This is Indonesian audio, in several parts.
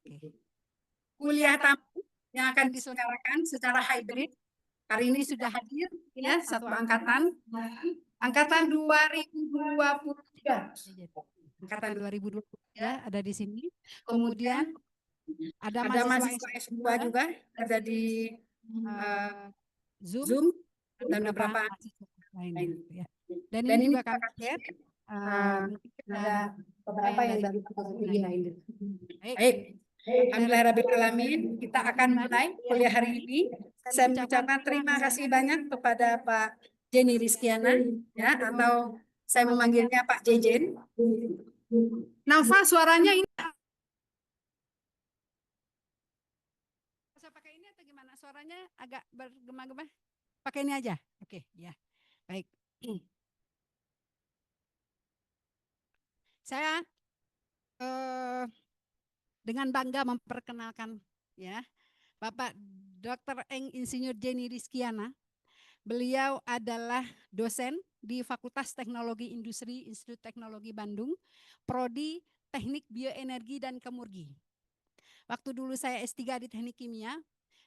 Oke. Kuliah tamu yang akan diselenggarakan secara hybrid. Hari ini sudah hadir ya satu angkatan. Angkatan 2023. Angkatan 2023 ada di sini. Kemudian ada mahasiswa S2 juga ada di Zoom dan beberapa lainnya ya. Dan ini juga kami share ada beberapa yang dari kuliah lain. Baik. Alhamdulillahirrahmanirrahim, kita akan mulai kuliah hari ini. Saya mengucapkan terima kasih banyak kepada Pak Jenny Rizkiana, ya, atau saya memanggilnya Pak Jejen. Nafa, suaranya ini saya pakai ini atau gimana? Suaranya agak bergema-gema. Pakai ini aja. Oke, ya. Baik. Saya dengan bangga memperkenalkan ya Bapak Dr. Eng Insinyur Jenny Rizkiana. Beliau adalah dosen di Fakultas Teknologi Industri Institut Teknologi Bandung, Prodi Teknik Bioenergi dan Kemurgi. Waktu dulu saya S3 di Teknik Kimia,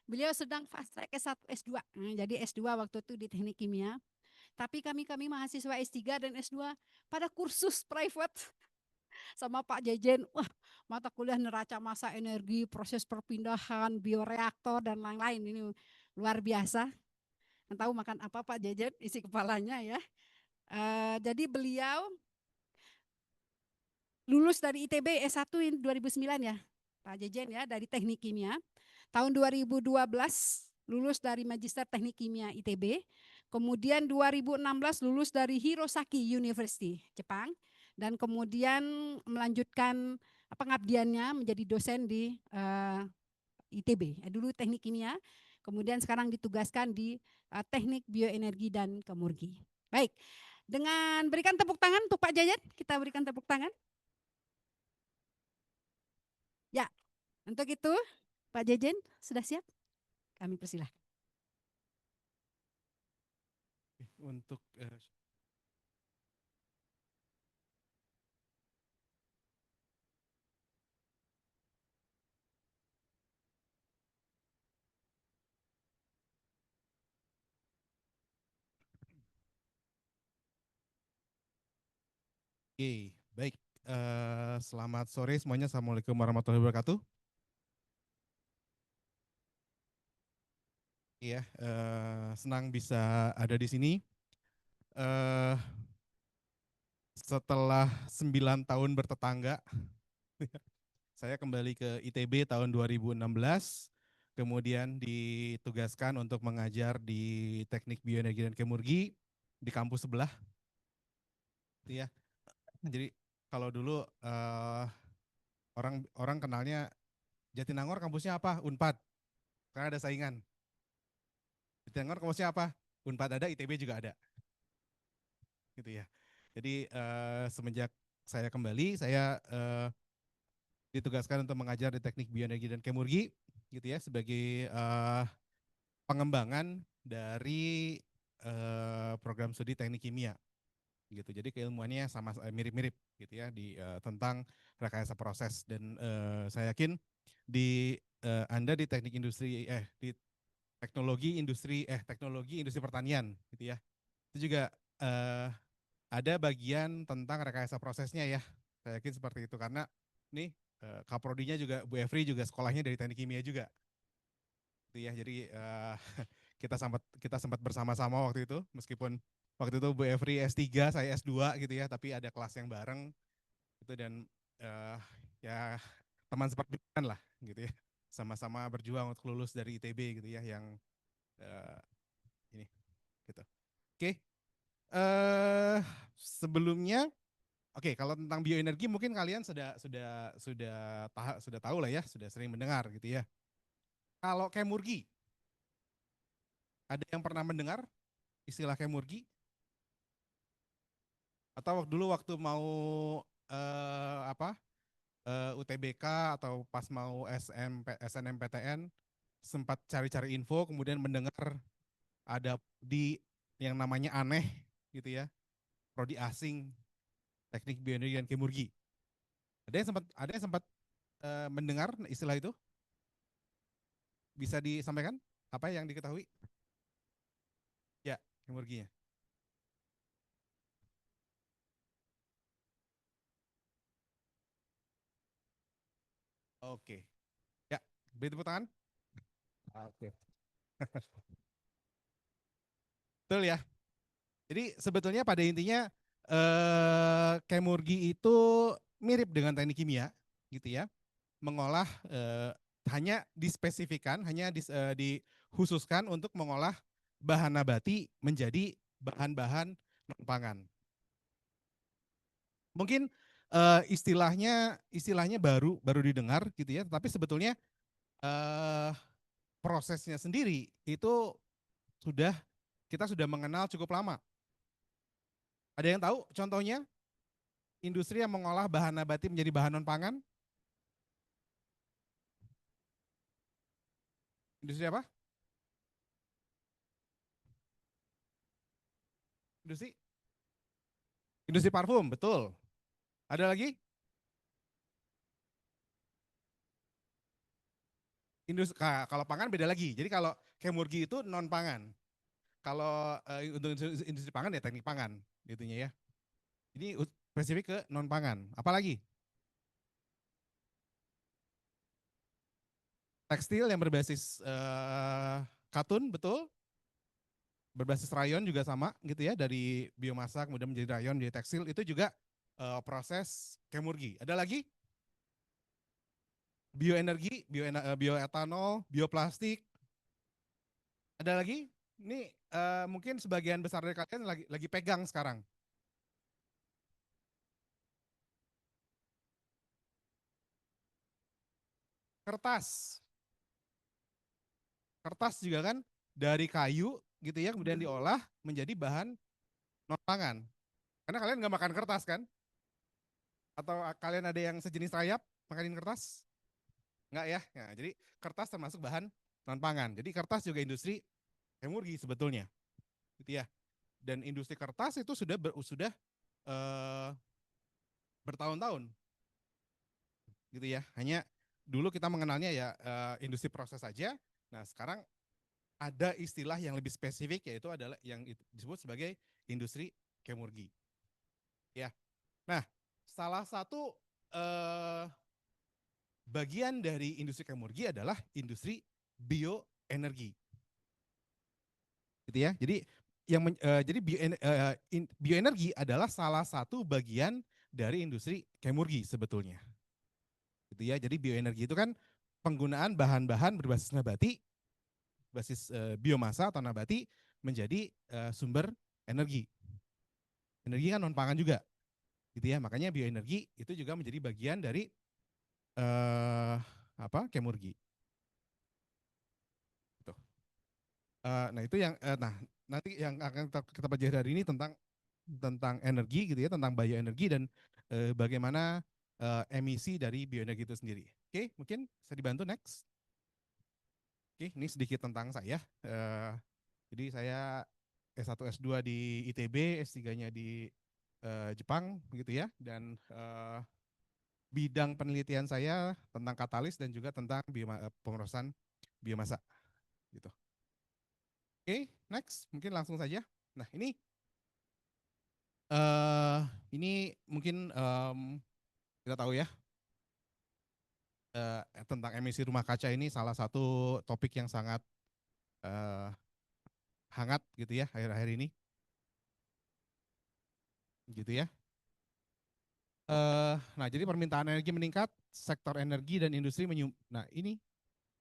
beliau sedang fast track S1 S2. Jadi S2 waktu itu di Teknik Kimia. Tapi kami mahasiswa S3 dan S2 pada kursus private sama Pak Jejen. Wah, mata kuliah neraca massa energi, proses perpindahan, bioreaktor dan lain-lain. Ini luar biasa. Tahu makan apa Pak Jejen, isi kepalanya ya. Jadi beliau lulus dari ITB S1 2009 ya, Pak Jejen ya, dari Teknik Kimia. Tahun 2012 lulus dari Magister Teknik Kimia ITB. Kemudian 2016 lulus dari Hirosaki University, Jepang. Dan kemudian melanjutkan pengabdiannya menjadi dosen di ITB. Dulu Teknik Kimia, kemudian sekarang ditugaskan di Teknik Bioenergi dan Kemurgi. Baik, dengan berikan tepuk tangan untuk Pak Jayat, kita berikan tepuk tangan. Ya, untuk itu Pak Jejen sudah siap? Kami persilahkan. Untuk Oke, baik. Selamat sore semuanya. Assalamualaikum warahmatullahi wabarakatuh. Iya, senang bisa ada di sini. Setelah 9 tahun bertetangga, saya kembali ke ITB tahun 2016, kemudian ditugaskan untuk mengajar di Teknik Bioenergi dan Kemurgi di kampus sebelah. Ya, jadi kalau dulu orang kenalnya Jatinangor kampusnya apa? Unpad, karena ada saingan. Jatinangor kampusnya apa? Unpad ada, ITB juga ada. Gitu ya. Jadi semenjak saya kembali, saya ditugaskan untuk mengajar di Teknik Bioenergi dan Kemurgi, gitu ya, sebagai pengembangan dari program studi Teknik Kimia, gitu. Jadi keilmuannya sama mirip-mirip, gitu ya, di tentang rekayasa proses. Dan saya yakin di Anda di teknik industri di teknologi industri pertanian, gitu ya, itu juga ada bagian tentang rekayasa prosesnya ya. Saya yakin seperti itu karena nih Kaprodinya juga Bu Efri juga sekolahnya dari Teknik Kimia juga. Gitu ya. Jadi kita sempat bersama-sama waktu itu, meskipun waktu itu Bu Efri S3, saya S2 gitu ya, tapi ada kelas yang bareng gitu. Dan ya teman seperjuangan lah gitu ya. Sama-sama berjuang untuk lulus dari ITB gitu ya, yang ini gitu. Oke. Sebelumnya, oke, kalau tentang bioenergi mungkin kalian sudah tahu lah ya, sudah sering mendengar gitu ya. Kalau Kemurgi, ada yang pernah mendengar istilah Kemurgi? Atau dulu waktu mau UTBK atau pas mau SNMPTN sempat cari-cari info, kemudian mendengar ada di yang namanya aneh gitu ya, prodi asing Teknik Bioenergi dan Kemurgi. Ada yang sempat mendengar istilah itu? Bisa disampaikan apa yang diketahui? Ya, kemurginya. Oke. Ya, beri tepuk tangan. Oke. Betul ya. Jadi sebetulnya pada intinya kemurgi itu mirip dengan teknik kimia, gitu ya. Mengolah hanya dispesifikan, hanya dikhususkan untuk mengolah bahan nabati menjadi bahan-bahan non pangan. Mungkin istilahnya baru didengar gitu ya, tapi sebetulnya eh, prosesnya sendiri itu sudah kita sudah mengenal cukup lama. Ada yang tahu contohnya industri yang mengolah bahan nabati menjadi bahan non pangan? Industri apa? Industri industri parfum, betul. Ada lagi? Kalau pangan beda lagi. Jadi kalau kemurgi itu non pangan. Kalau untuk industri pangan ya teknik pangan, gitunya ya. Ini spesifik ke non pangan. Apalagi? Tekstil yang berbasis katun, betul. Berbasis rayon juga sama gitu ya, dari biomasa kemudian menjadi rayon menjadi tekstil, itu juga proses kemurgi. Ada lagi? Bioenergi, bioetanol, bioplastik. Ada lagi? Ini mungkin sebagian besar dari kalian lagi pegang sekarang. Kertas. Kertas juga kan dari kayu gitu ya, kemudian diolah menjadi bahan non pangan. Karena kalian nggak makan kertas kan? Atau kalian ada yang sejenis rayap makanin kertas? Nggak ya? Nah, jadi kertas termasuk bahan non pangan. Jadi kertas juga industri kemurgi sebetulnya, gitu ya. Dan industri kertas itu sudah uh, bertahun-tahun, gitu ya. Hanya dulu kita mengenalnya ya industri proses saja. Nah sekarang ada istilah yang lebih spesifik, yaitu adalah yang disebut sebagai industri kemurgi. Ya. Nah, salah satu bagian dari industri kemurgi adalah industri bioenergi. Gitu ya. Jadi bioenergi adalah salah satu bagian dari industri kemurgi sebetulnya. Gitu ya. Jadi bioenergi itu kan penggunaan bahan-bahan berbasis nabati, basis biomasa atau nabati menjadi sumber energi. Energi kan non pangan juga, gitu ya. Makanya bioenergi itu juga menjadi bagian dari kemurgi. Gitu. Nah itu yang nanti yang akan kita pelajari hari ini tentang energi gitu ya, tentang bioenergi dan bagaimana emisi dari bioenergi itu sendiri. Oke, mungkin bisa dibantu next. Oke, ini sedikit tentang saya. Jadi saya S1 S2 di ITB, S3-nya di Jepang gitu ya, dan bidang penelitian saya tentang katalis dan juga tentang pemrosesan biomasa gitu. Oke, next, mungkin langsung saja. Nah, ini mungkin kita tahu ya, tentang emisi rumah kaca ini salah satu topik yang sangat uh, hangat gitu ya akhir-akhir ini, gitu ya. Nah, jadi permintaan energi meningkat, sektor energi dan industri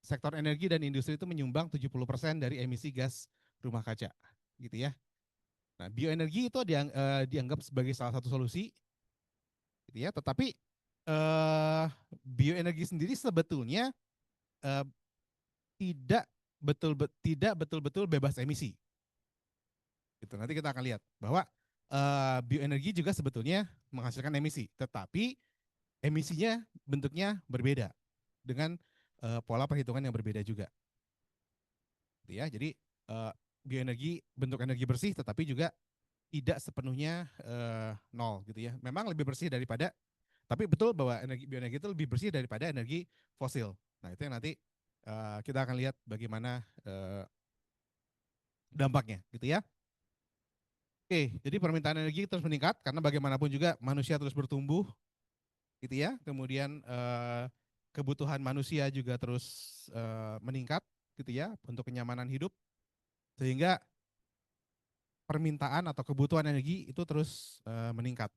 sektor energi dan industri itu menyumbang 70% dari emisi gas rumah kaca, gitu ya. Nah, bioenergi itu dianggap sebagai salah satu solusi, gitu ya. Tetapi bioenergi sendiri sebetulnya eh, tidak betul-betul bebas emisi. Gitu. Nanti kita akan lihat bahwa bioenergi juga sebetulnya menghasilkan emisi, tetapi emisinya bentuknya berbeda dengan pola perhitungan yang berbeda juga. Gitu ya. Jadi bioenergi bentuk energi bersih, tetapi juga tidak sepenuhnya nol gitu ya. Memang lebih bersih daripada Tapi betul bahwa bioenergi itu lebih bersih daripada energi fosil. Nah itu yang nanti kita akan lihat bagaimana dampaknya gitu ya. Oke, jadi permintaan energi terus meningkat karena bagaimanapun juga manusia terus bertumbuh gitu ya. Kemudian kebutuhan manusia juga terus meningkat gitu ya untuk kenyamanan hidup, sehingga permintaan atau kebutuhan energi itu terus meningkat.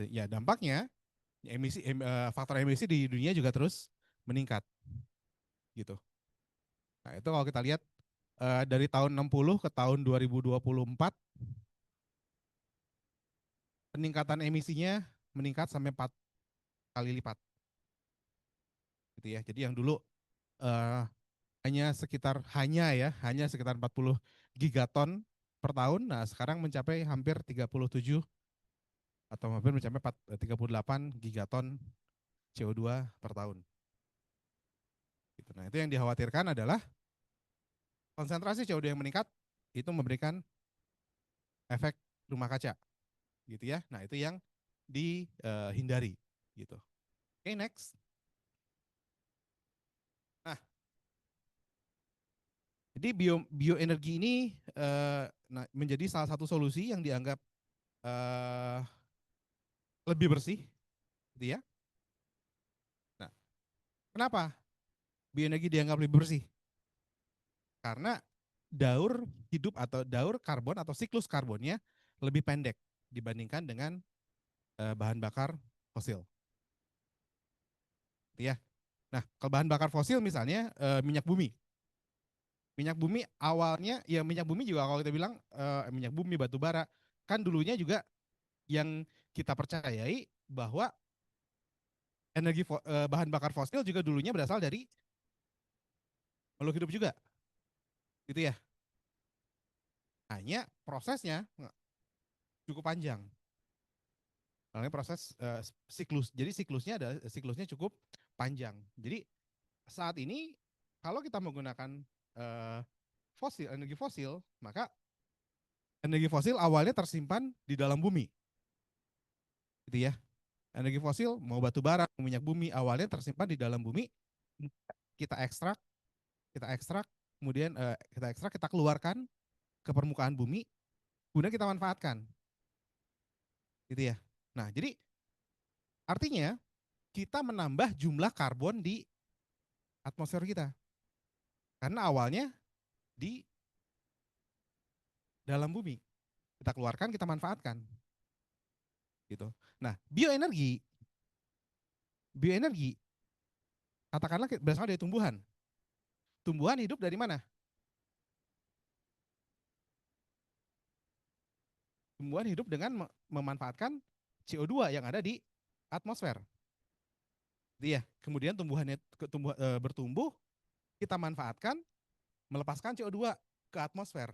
Ya dampaknya faktor emisi di dunia juga terus meningkat gitu. Nah, itu kalau kita lihat dari tahun 60 ke tahun 2024 peningkatan emisinya meningkat sampai 4 kali lipat gitu ya. Jadi yang dulu eh, hanya sekitar 40 gigaton per tahun. Nah, sekarang mencapai hampir 37 atau hampir mencapai 38 gigaton CO2 per tahun. Gitu. Nah, itu yang dikhawatirkan adalah konsentrasi CO2 yang meningkat itu memberikan efek rumah kaca, gitu ya. Nah, itu yang dihindari, gitu. Oke, next. Nah, jadi bioenergi ini menjadi salah satu solusi yang dianggap eh, lebih bersih, gitu ya. Nah, kenapa bioenergi dianggap lebih bersih? Karena daur hidup atau daur karbon atau siklus karbonnya lebih pendek dibandingkan dengan bahan bakar fosil. Ya. Nah, kalau bahan bakar fosil misalnya minyak bumi. Minyak bumi awalnya ya minyak bumi juga kalau kita bilang minyak bumi batu bara kan dulunya juga yang kita percayai bahwa bahan bakar fosil juga dulunya berasal dari makhluk hidup juga. Gitu ya. Hanya prosesnya cukup panjang. Namanya proses siklus. Jadi siklusnya cukup panjang. Jadi saat ini kalau kita menggunakan energi fosil, maka energi fosil awalnya tersimpan di dalam bumi, gitu ya. Energi fosil mau batu bara, mau minyak bumi awalnya tersimpan di dalam bumi, kita ekstrak, kemudian kita keluarkan ke permukaan bumi, kemudian kita manfaatkan, gitu ya. Nah, jadi artinya kita menambah jumlah karbon di atmosfer kita, karena awalnya di dalam bumi, kita keluarkan, kita manfaatkan, gitu. Nah, bioenergi katakanlah berasal dari tumbuhan. Tumbuhan hidup dari mana? Tumbuhan hidup dengan memanfaatkan CO2 yang ada di atmosfer. Iya, kemudian bertumbuh, kita manfaatkan, melepaskan CO2 ke atmosfer.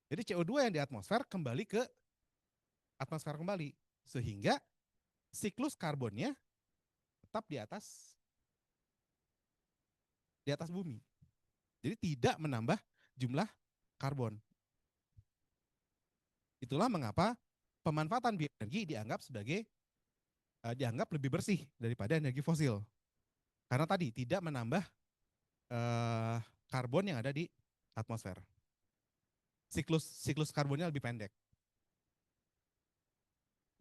Jadi CO2 yang di atmosfer kembali ke atmosfer kembali, sehingga siklus karbonnya tetap di atas bumi. Jadi tidak menambah jumlah karbon. Itulah mengapa pemanfaatan bioenergi dianggap lebih bersih daripada energi fosil. Karena tadi tidak menambah karbon yang ada di atmosfer. Siklus karbonnya lebih pendek.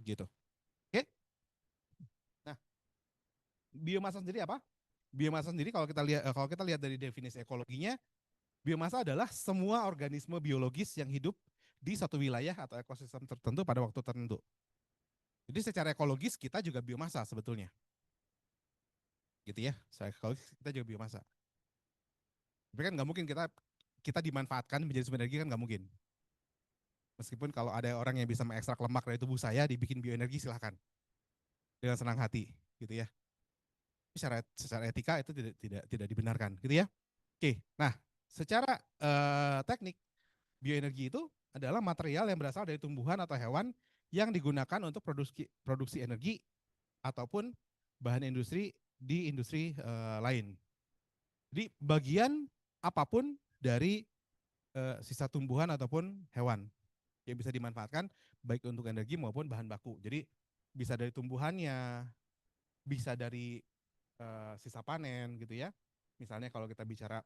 Gitu. Oke? Nah, biomasa sendiri apa? Biomasa sendiri kalau kita lihat dari definisi ekologinya, biomasa adalah semua organisme biologis yang hidup di satu wilayah atau ekosistem tertentu pada waktu tertentu. Jadi secara ekologis kita juga biomasa sebetulnya. Gitu ya. Secara ekologis kita juga biomasa. Tapi kan nggak mungkin kita dimanfaatkan menjadi sumber energi, kan nggak mungkin. Meskipun kalau ada orang yang bisa mengekstrak lemak dari tubuh saya dibikin bioenergi, silahkan dengan senang hati, gitu ya. Secara etika itu tidak dibenarkan, gitu ya. Oke, nah secara teknik bioenergi itu adalah material yang berasal dari tumbuhan atau hewan yang digunakan untuk produksi energi ataupun bahan industri di industri lain. Jadi bagian apapun dari sisa tumbuhan ataupun hewan yang bisa dimanfaatkan baik untuk energi maupun bahan baku. Jadi bisa dari tumbuhannya, bisa dari sisa panen gitu ya. Misalnya kalau kita bicara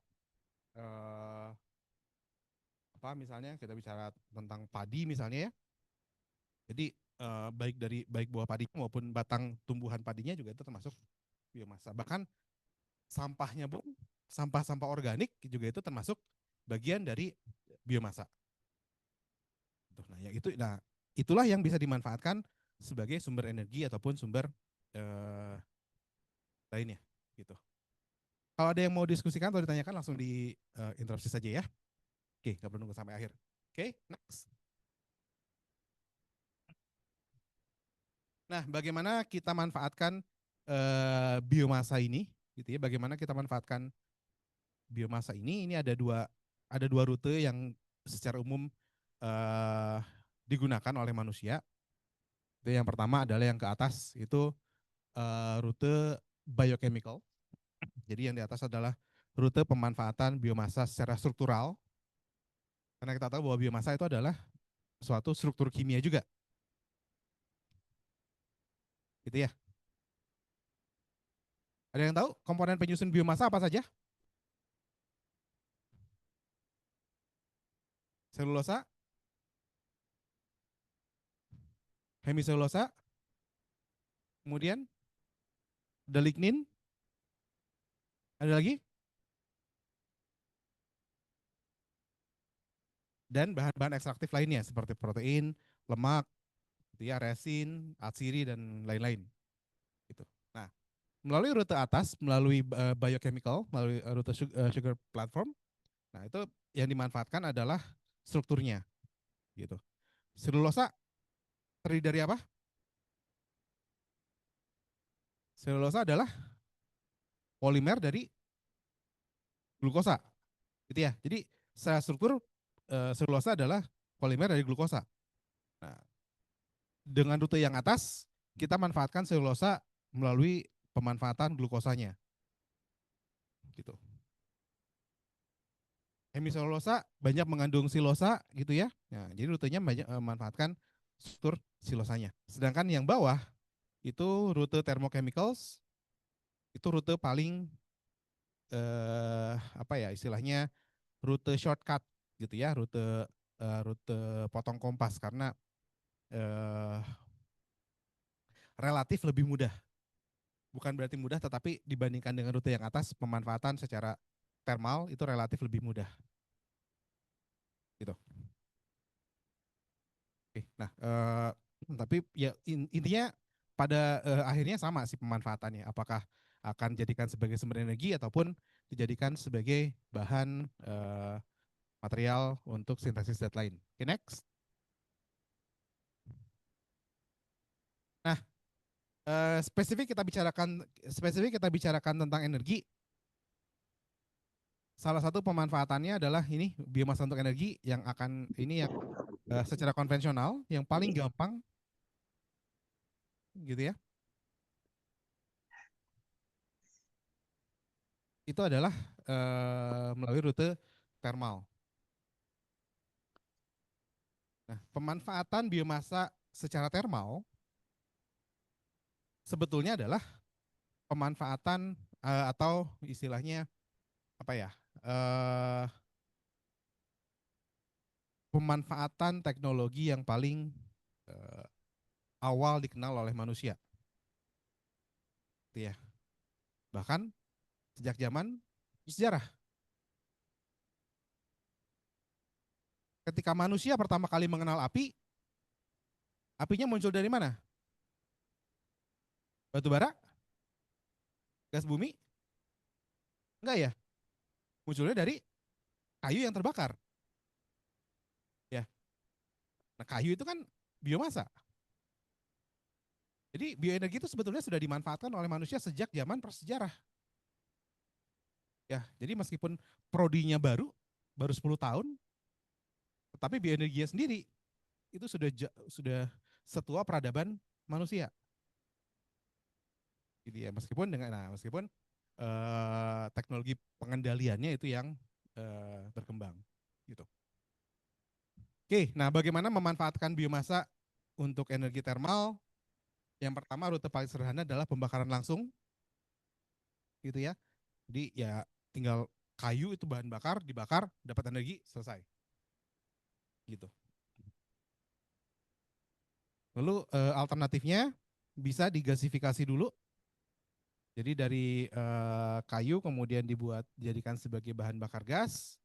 eh, apa misalnya kita bicara tentang padi misalnya ya. Jadi baik buah padinya maupun batang tumbuhan padinya juga itu termasuk biomasa. Bahkan sampahnya pun sampah-sampah organik juga itu termasuk bagian dari biomasa. Nah itulah yang bisa dimanfaatkan sebagai sumber energi ataupun sumber eh, lainnya gitu. Kalau ada yang mau diskusikan atau ditanyakan langsung di interupsi saja ya. Oke, nggak perlu nunggu sampai akhir. Oke, next. Nah, bagaimana kita manfaatkan biomasa ini, gitu ya? Bagaimana kita manfaatkan biomasa ini? Ini ada dua rute yang secara umum eh, digunakan oleh manusia. Itu yang pertama adalah yang ke atas itu rute biochemical. Jadi yang di atas adalah rute pemanfaatan biomasa secara struktural. Karena kita tahu bahwa biomasa itu adalah suatu struktur kimia juga, gitu ya. Ada yang tahu komponen penyusun biomasa apa saja? Selulosa, hemiselulosa, kemudian ada lignin, ada lagi, dan bahan-bahan ekstraktif lainnya seperti protein, lemak, gitu ya, resin, atsiri dan lain-lain. Gitu. Nah, melalui rute atas, melalui biochemical, melalui rute sugar platform, nah itu yang dimanfaatkan adalah strukturnya, gitu. Selulosa terdiri dari apa? Selulosa adalah polimer dari glukosa, gitu ya. Jadi secara struktur selulosa adalah polimer dari glukosa. Nah, dengan rute yang atas kita manfaatkan selulosa melalui pemanfaatan glukosanya, gitu. Hemiselulosa banyak mengandung silosa gitu ya. Nah, jadi rutenya banyak memanfaatkan struktur silosanya. Sedangkan yang bawah itu rute thermochemicals, itu rute paling apa ya istilahnya rute shortcut gitu ya, rute potong kompas karena eh, relatif lebih mudah. Bukan berarti mudah, tetapi dibandingkan dengan rute yang atas, pemanfaatan secara thermal itu relatif lebih mudah. Gitu. Oke, nah, tapi ya intinya pada akhirnya sama sih pemanfaatannya. Apakah akan dijadikan sebagai sumber energi ataupun dijadikan sebagai bahan material untuk sintesis zat lain. Oke, next. Nah, spesifik kita bicarakan tentang energi. Salah satu pemanfaatannya adalah ini biomasa untuk energi yang akan ini yang secara konvensional yang paling gampang gitu ya. Itu adalah melalui rute thermal. Nah, pemanfaatan biomasa secara thermal sebetulnya adalah pemanfaatan atau istilahnya apa ya? eh, Pemanfaatan teknologi yang paling eh, awal dikenal oleh manusia. Gitu ya. Bahkan sejak zaman sejarah. Ketika manusia pertama kali mengenal api, apinya muncul dari mana? Batu bara? Gas bumi? Enggak ya? Munculnya dari kayu yang terbakar. Ya. Nah, kayu itu kan biomasa. Jadi bioenergi itu sebetulnya sudah dimanfaatkan oleh manusia sejak zaman prasejarah. Ya, jadi meskipun prodinya baru 10 tahun, tetapi bioenerginya sendiri itu sudah setua peradaban manusia. Jadi ya meskipun teknologi pengendaliannya itu yang berkembang gitu. Oke, nah bagaimana memanfaatkan biomasa untuk energi thermal? Yang pertama rute paling sederhana adalah pembakaran langsung, gitu ya. Jadi ya tinggal kayu itu bahan bakar, dibakar, dapat energi, selesai. Gitu. Lalu alternatifnya bisa digasifikasi dulu. Jadi dari kayu kemudian dijadikan sebagai bahan bakar gas,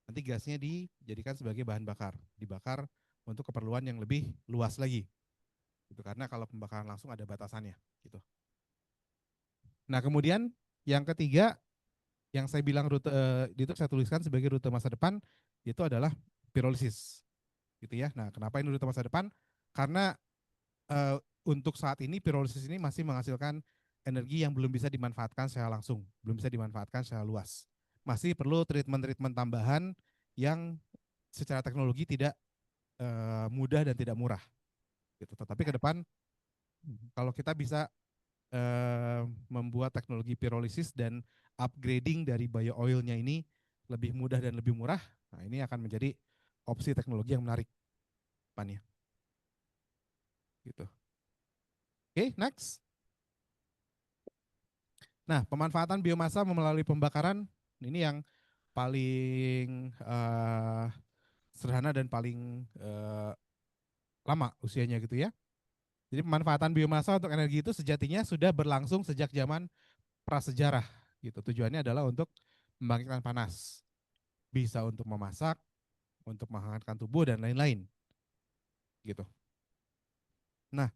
nanti gasnya dijadikan sebagai bahan bakar, dibakar untuk keperluan yang lebih luas lagi. Gitu, karena kalau pembakaran langsung ada batasannya. Gitu. Nah kemudian yang ketiga yang saya bilang rute itu saya tuliskan sebagai rute masa depan itu adalah pirolisis, gitu ya. Nah kenapa ini rute masa depan? Karena untuk saat ini pirolisis ini masih menghasilkan energi yang belum bisa dimanfaatkan secara langsung, belum bisa dimanfaatkan secara luas. Masih perlu treatment-treatment tambahan yang secara teknologi tidak mudah dan tidak murah. Gitu. Tetapi ke depan kalau kita bisa membuat teknologi pirolisis dan upgrading dari bio oilnya ini lebih mudah dan lebih murah, nah ini akan menjadi opsi teknologi yang menarik depannya. Gitu. Oke, next. Nah, pemanfaatan biomasa melalui pembakaran ini yang paling sederhana dan paling lama usianya gitu ya. Jadi pemanfaatan biomasa untuk energi itu sejatinya sudah berlangsung sejak zaman prasejarah gitu. Tujuannya adalah untuk membangkitkan panas. Bisa untuk memasak, untuk menghangatkan tubuh dan lain-lain. Gitu. Nah,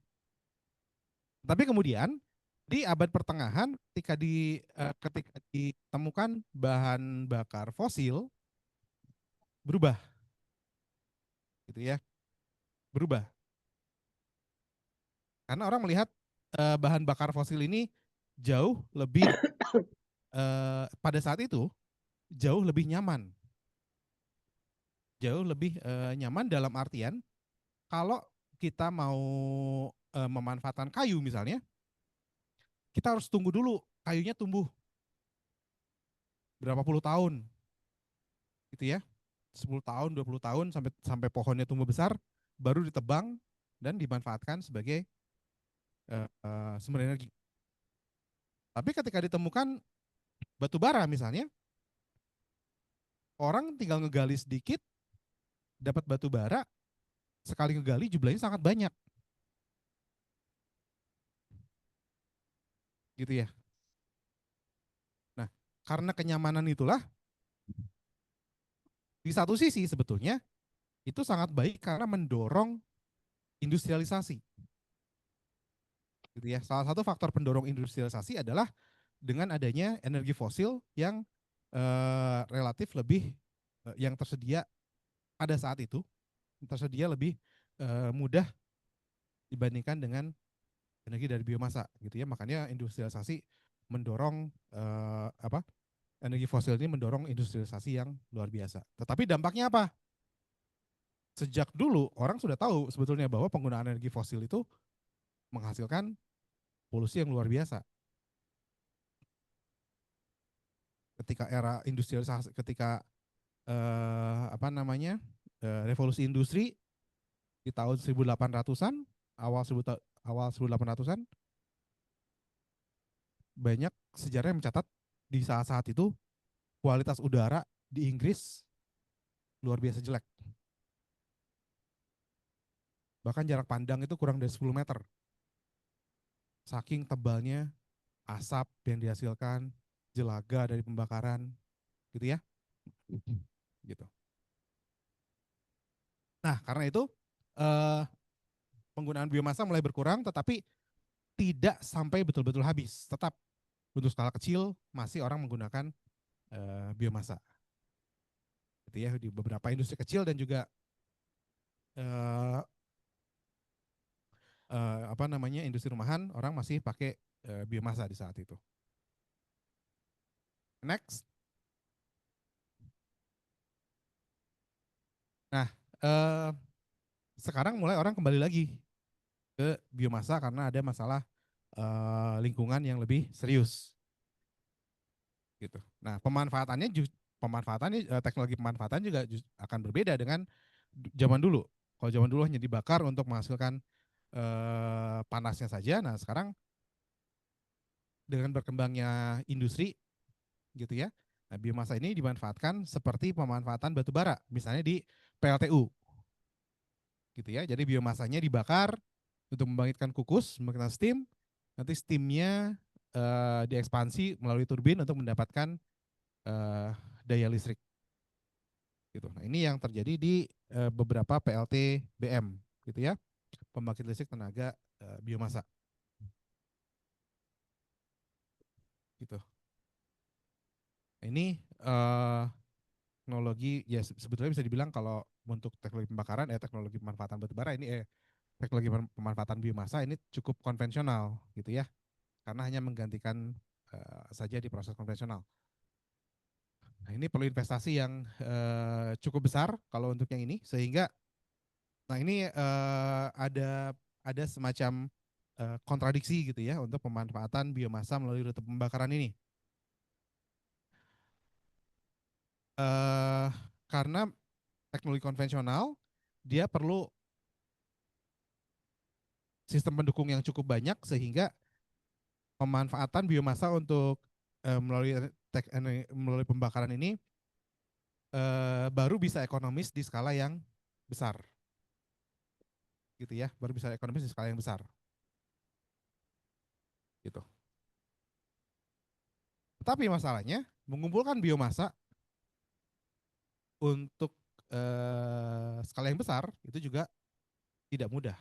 tapi kemudian di abad pertengahan ketika ditemukan bahan bakar fosil berubah gitu ya. Berubah. Karena orang melihat bahan bakar fosil ini jauh lebih pada saat itu jauh lebih nyaman. Jauh lebih nyaman dalam artian kalau kita mau memanfaatkan kayu misalnya, kita harus tunggu dulu kayunya tumbuh berapa puluh tahun gitu ya. 10 tahun, 20 tahun sampai sampai pohonnya tumbuh besar baru ditebang dan dimanfaatkan sebagai sumber energi. Tapi ketika ditemukan batu bara misalnya, orang tinggal ngegali sedikit dapat batu bara, sekali ngegali jumlahnya sangat banyak. Gitu ya. Nah, karena kenyamanan itulah di satu sisi sebetulnya itu sangat baik karena mendorong industrialisasi. Gitu ya. Salah satu faktor pendorong industrialisasi adalah dengan adanya energi fosil yang relatif lebih yang tersedia pada saat itu tersedia lebih mudah dibandingkan dengan energi dari biomasa gitu ya. Makanya industrialisasi mendorong energi fosil ini mendorong industrialisasi yang luar biasa. Tetapi dampaknya apa? Sejak dulu orang sudah tahu sebetulnya bahwa penggunaan energi fosil itu menghasilkan polusi yang luar biasa. Ketika era industrialisasi, ketika revolusi industri di tahun 1800-an, awal 1800-an, banyak sejarah yang mencatat di saat-saat itu kualitas udara di Inggris luar biasa jelek. Bahkan jarak pandang itu kurang dari 10 meter. Saking tebalnya asap yang dihasilkan, jelaga dari pembakaran, gitu ya. Gitu. Nah, karena itu eh, penggunaan biomasa mulai berkurang, tetapi tidak sampai betul-betul habis. Tetap untuk skala kecil masih orang menggunakan biomasa. Gitu ya, di beberapa industri kecil dan juga eh, industri rumahan orang masih pakai biomasa di saat itu. Next. Nah, eh, sekarang mulai orang kembali lagi ke biomasa karena ada masalah lingkungan yang lebih serius. Gitu. Nah, teknologi pemanfaatan juga akan berbeda dengan zaman dulu. Kalau zaman dulu hanya dibakar untuk menghasilkan panasnya saja. Nah, sekarang dengan berkembangnya industri gitu ya. Nah, biomasa ini dimanfaatkan seperti pemanfaatan batu bara, misalnya di PLTU gitu ya. Jadi biomasanya dibakar untuk membangkitkan kukus, membangkitkan steam, nanti steamnya diekspansi melalui turbin untuk mendapatkan daya listrik gitu. Nah, ini yang terjadi di beberapa PLT BM gitu ya, pembangkit listrik tenaga biomasa gitu. Nah, ini teknologi ya sebetulnya bisa dibilang kalau untuk teknologi pembakaran teknologi pemanfaatan batu bara ini teknologi pemanfaatan biomasa ini cukup konvensional gitu ya, karena hanya menggantikan saja di proses konvensional. Nah, ini perlu investasi yang cukup besar kalau untuk yang ini, sehingga nah ini ada semacam kontradiksi gitu ya untuk pemanfaatan biomasa melalui rute pembakaran ini. Eh, karena teknologi konvensional dia perlu sistem pendukung yang cukup banyak sehingga pemanfaatan biomasa untuk melalui pembakaran ini baru bisa ekonomis di skala yang besar gitu ya, baru bisa ekonomis di skala yang besar gitu. Tapi masalahnya mengumpulkan biomasa untuk skala yang besar itu juga tidak mudah.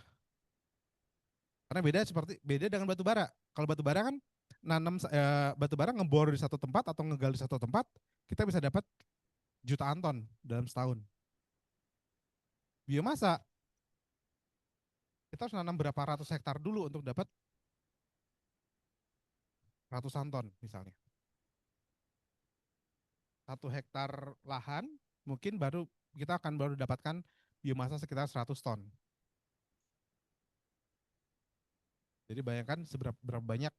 Karena beda dengan batu bara. Kalau batu bara kan batu bara ngebor di satu tempat atau ngegali di satu tempat, kita bisa dapat jutaan ton dalam setahun. Biomasa kita harus nanam berapa ratus hektar dulu untuk dapat ratusan ton misalnya. 1 hektar lahan mungkin kita akan baru dapatkan biomasa sekitar 100 ton. Jadi bayangkan berapa banyak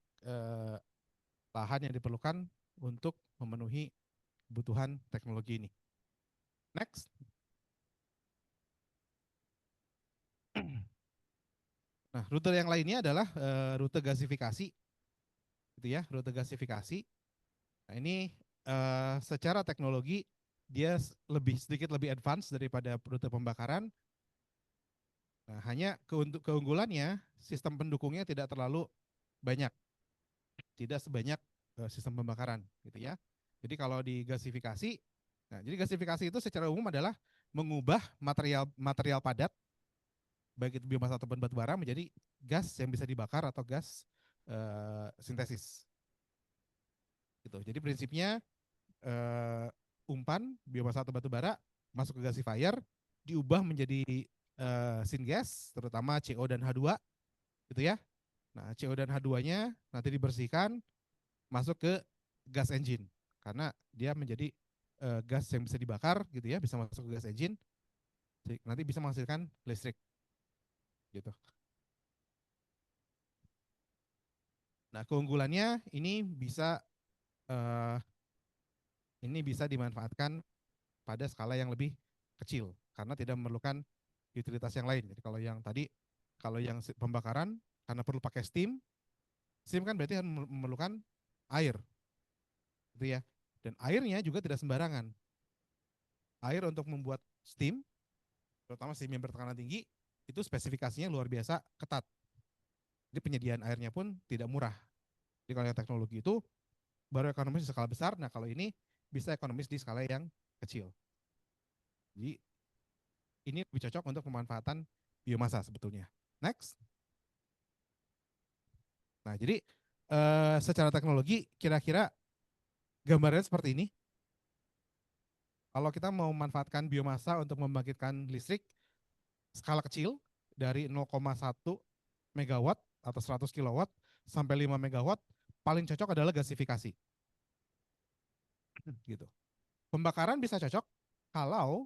lahan yang diperlukan untuk memenuhi kebutuhan teknologi ini. Next. Nah, rute yang lainnya adalah rute gasifikasi, gitu ya, rute gasifikasi. Nah, ini secara teknologi dia sedikit lebih advance daripada rute pembakaran. Nah, hanya keunggulannya sistem pendukungnya tidak terlalu banyak, tidak sebanyak sistem pembakaran, gitu ya. Jadi kalau di gasifikasi, nah jadi gasifikasi itu secara umum adalah mengubah material padat baik itu biomasa ataupun batu bara menjadi gas yang bisa dibakar atau gas sintesis. Gitu. Jadi prinsipnya umpan biomasa atau batu bara masuk ke gasifier diubah menjadi syngas terutama CO dan H2 gitu ya. Nah, CO dan H2-nya nanti dibersihkan masuk ke gas engine karena dia menjadi gas yang bisa dibakar gitu ya, bisa masuk ke gas engine nanti bisa menghasilkan listrik gitu. Nah, keunggulannya uh, ini bisa dimanfaatkan pada skala yang lebih kecil karena tidak memerlukan utilitas yang lain. Jadi kalau yang pembakaran karena perlu pakai steam, steam kan berarti memerlukan air, gitu ya. Dan airnya juga tidak sembarangan. Air untuk membuat steam, terutama steam yang bertekanan tinggi, itu spesifikasinya luar biasa ketat. Jadi penyediaan airnya pun tidak murah. Jadi kalau yang teknologi itu baru ekonomis di skala besar, nah kalau ini bisa ekonomis di skala yang kecil. Jadi ini lebih cocok untuk pemanfaatan biomasa sebetulnya. Next. Nah, jadi secara teknologi kira-kira gambarnya seperti ini. Kalau kita mau memanfaatkan biomasa untuk membangkitkan listrik skala kecil dari 0,1 megawatt atau 100 kilowatt sampai 5 megawatt, paling cocok adalah gasifikasi. Gitu. Pembakaran bisa cocok kalau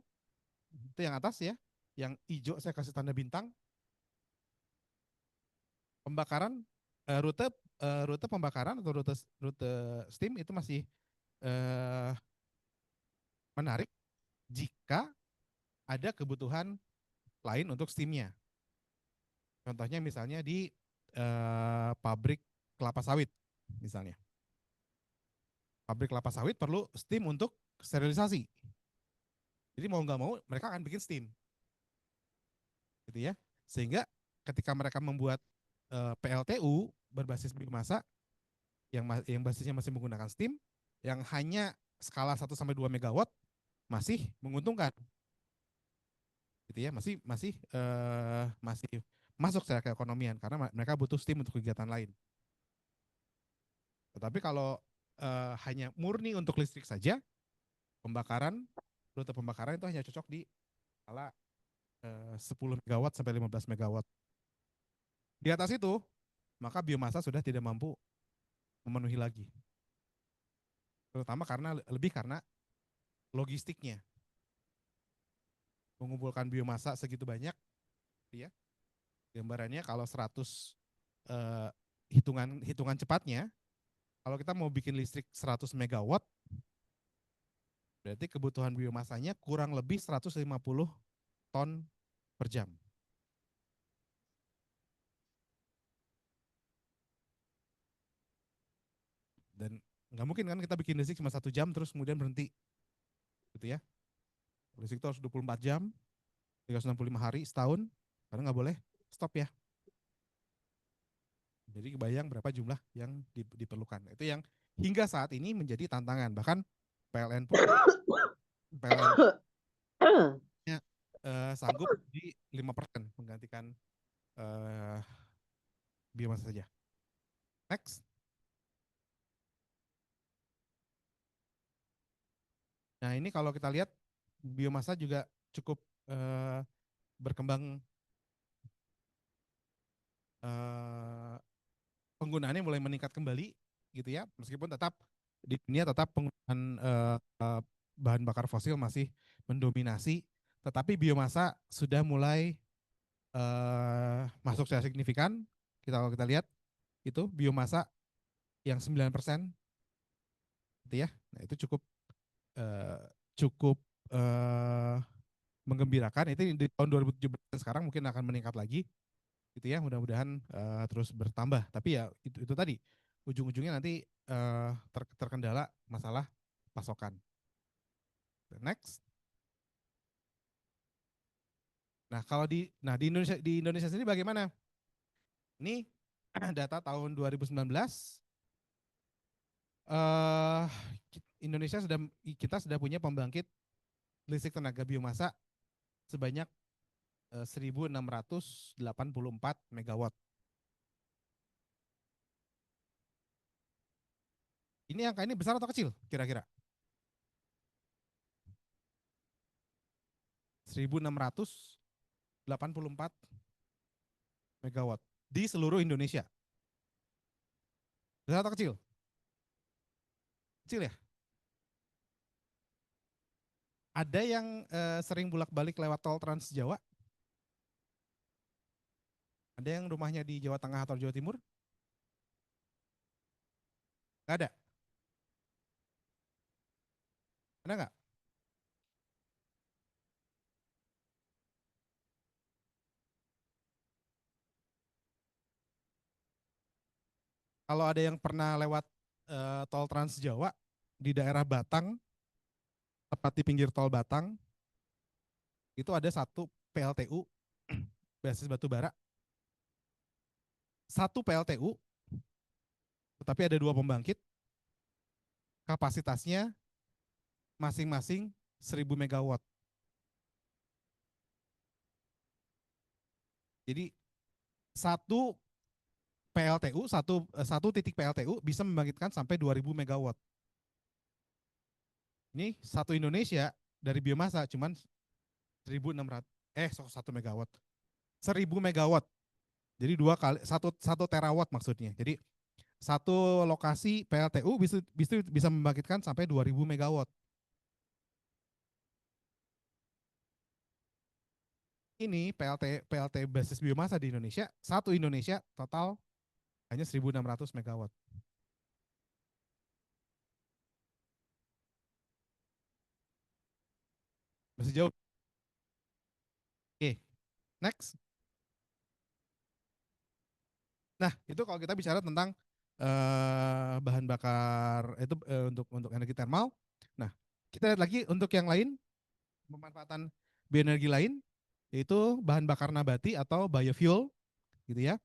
itu yang atas ya, yang hijau saya kasih tanda bintang. Pembakaran rute pembakaran atau rute steam itu masih eh, menarik jika ada kebutuhan lain untuk steamnya. Contohnya misalnya di pabrik kelapa sawit misalnya. Pabrik kelapa sawit perlu steam untuk sterilisasi. Jadi mau nggak mau mereka akan bikin steam, gitu ya. Sehingga ketika mereka membuat PLTU berbasis biomasa yang basisnya masih menggunakan steam, yang hanya skala 1 sampai 2 megawatt masih menguntungkan, gitu ya. Masih masuk secara keekonomian karena mereka butuh steam untuk kegiatan lain. Tetapi kalau hanya murni untuk listrik saja, pembakaran, rute pembakaran itu hanya cocok di skala 10 megawatt sampai 15 megawatt. Di atas itu, maka biomasa sudah tidak mampu memenuhi lagi. Terutama karena logistiknya. Mengumpulkan biomasa segitu banyak, ya. Gambarannya kalau 100 hitungan cepatnya, kalau kita mau bikin listrik 100 megawatt, berarti kebutuhan biomasanya kurang lebih 150 ton per jam. Dan nggak mungkin kan kita bikin listrik cuma 1 jam terus kemudian berhenti, gitu ya. Listrik itu harus 24 jam, 365 hari, setahun, karena nggak boleh stop ya. Jadi kebayang berapa jumlah yang diperlukan. Itu yang hingga saat ini menjadi tantangan. Bahkan PLN pun PLN-nya sanggup di 5% menggantikan biomasa saja. Next. Nah ini kalau kita lihat biomasa juga cukup berkembang, penggunaannya mulai meningkat kembali, gitu ya. Meskipun tetap di dunia tetap penggunaan bahan bakar fosil masih mendominasi, tetapi biomasa sudah mulai masuk secara signifikan. Kalau kita lihat itu biomasa yang 9%, gitu ya. Nah, itu cukup uh, cukup uh, menggembirakan. Itu di tahun 2017, sekarang mungkin akan meningkat lagi, gitu ya. Mudah-mudahan terus bertambah. Tapi ya itu tadi ujung-ujungnya nanti terkendala masalah pasokan. Next. Nah, kalau di Indonesia sendiri bagaimana? Ini data tahun 2019, eh Indonesia kita sudah punya pembangkit listrik tenaga biomasa sebanyak 1.684 megawatt. Ini angka ini besar atau kecil kira-kira? 1.684 megawatt di seluruh Indonesia. Besar atau kecil? Kecil ya? Ada yang sering bolak-balik lewat tol Trans Jawa? Ada yang rumahnya di Jawa Tengah atau Jawa Timur? Nggak ada? Ada nggak? Kalau ada yang pernah lewat tol Trans Jawa di daerah Batang, tepat di pinggir tol Batang, itu ada satu PLTU basis batu bara. Satu PLTU, tetapi ada 2 pembangkit, kapasitasnya masing-masing 1.000 megawatt. Jadi satu PLTU, satu titik PLTU bisa membangkitkan sampai 2.000 megawatt. Ini satu Indonesia dari biomasa cuman 1.600 1 megawatt. 1.000 megawatt. Jadi 1 terawatt maksudnya. Jadi satu lokasi PLTU bisa membangkitkan sampai 2.000 megawatt. Ini PLT basis biomasa di Indonesia, satu Indonesia total hanya 1.600 megawatt. Masih jauh. Oke, next. Nah, itu kalau kita bicara tentang bahan bakar itu untuk energi thermal. Nah, kita lihat lagi untuk yang lain, pemanfaatan bioenergi lain, yaitu bahan bakar nabati atau biofuel, gitu ya.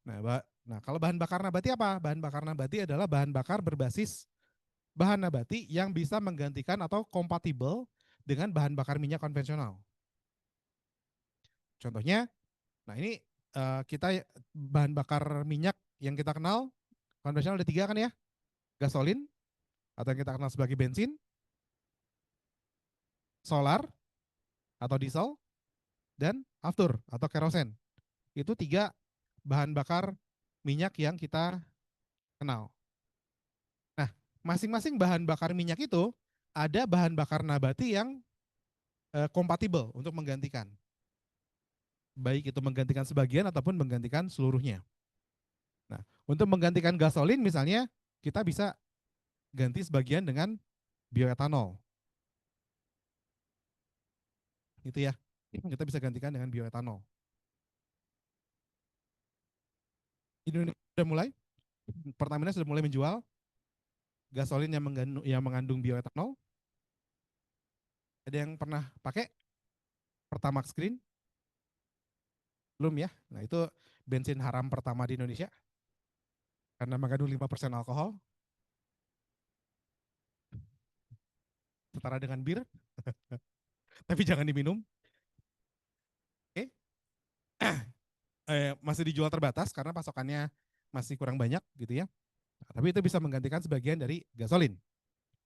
Nah, kalau bahan bakar nabati apa? Bahan bakar nabati adalah bahan bakar berbasis bahan nabati yang bisa menggantikan atau kompatibel dengan bahan bakar minyak konvensional. Contohnya, nah ini kita bahan bakar minyak yang kita kenal konvensional ada 3 kan ya, gasolin atau yang kita kenal sebagai bensin, solar atau diesel, dan aftur atau kerosen. Itu 3 bahan bakar minyak yang kita kenal. Nah, masing-masing bahan bakar minyak itu ada bahan bakar nabati yang kompatibel untuk menggantikan. Baik itu menggantikan sebagian ataupun menggantikan seluruhnya. Nah, untuk menggantikan gasolin misalnya, kita bisa ganti sebagian dengan bioetanol. Gitu ya. Kita bisa gantikan dengan bioetanol. Indonesia sudah mulai, Pertamina sudah mulai menjual gasolin yang mengandung bioetanol. Ada yang pernah pakai Pertamax Green? Belum ya. Nah, itu bensin haram pertama di Indonesia karena mengandung 5% alkohol, setara dengan bir, tapi jangan diminum. Oke. Masih dijual terbatas karena pasokannya masih kurang banyak gitu ya. Nah, tapi itu bisa menggantikan sebagian dari gasolin.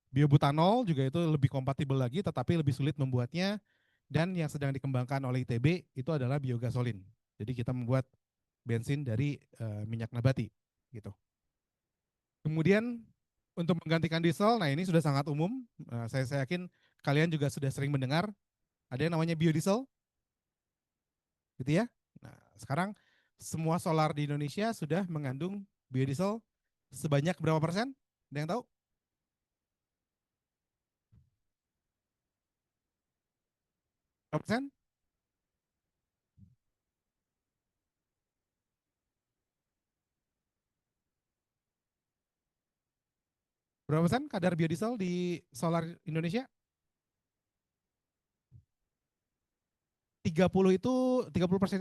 Biobutanol juga itu lebih kompatibel lagi tetapi lebih sulit membuatnya, dan yang sedang dikembangkan oleh ITB itu adalah biogasolin. Jadi kita membuat bensin dari minyak nabati gitu. Kemudian untuk menggantikan diesel, nah ini sudah sangat umum. Saya yakin kalian juga sudah sering mendengar ada yang namanya biodiesel, gitu ya. Nah, sekarang semua solar di Indonesia sudah mengandung biodiesel sebanyak berapa persen? Ada yang tahu? Berapa persen? Berapa persen kadar biodiesel di solar Indonesia? 30%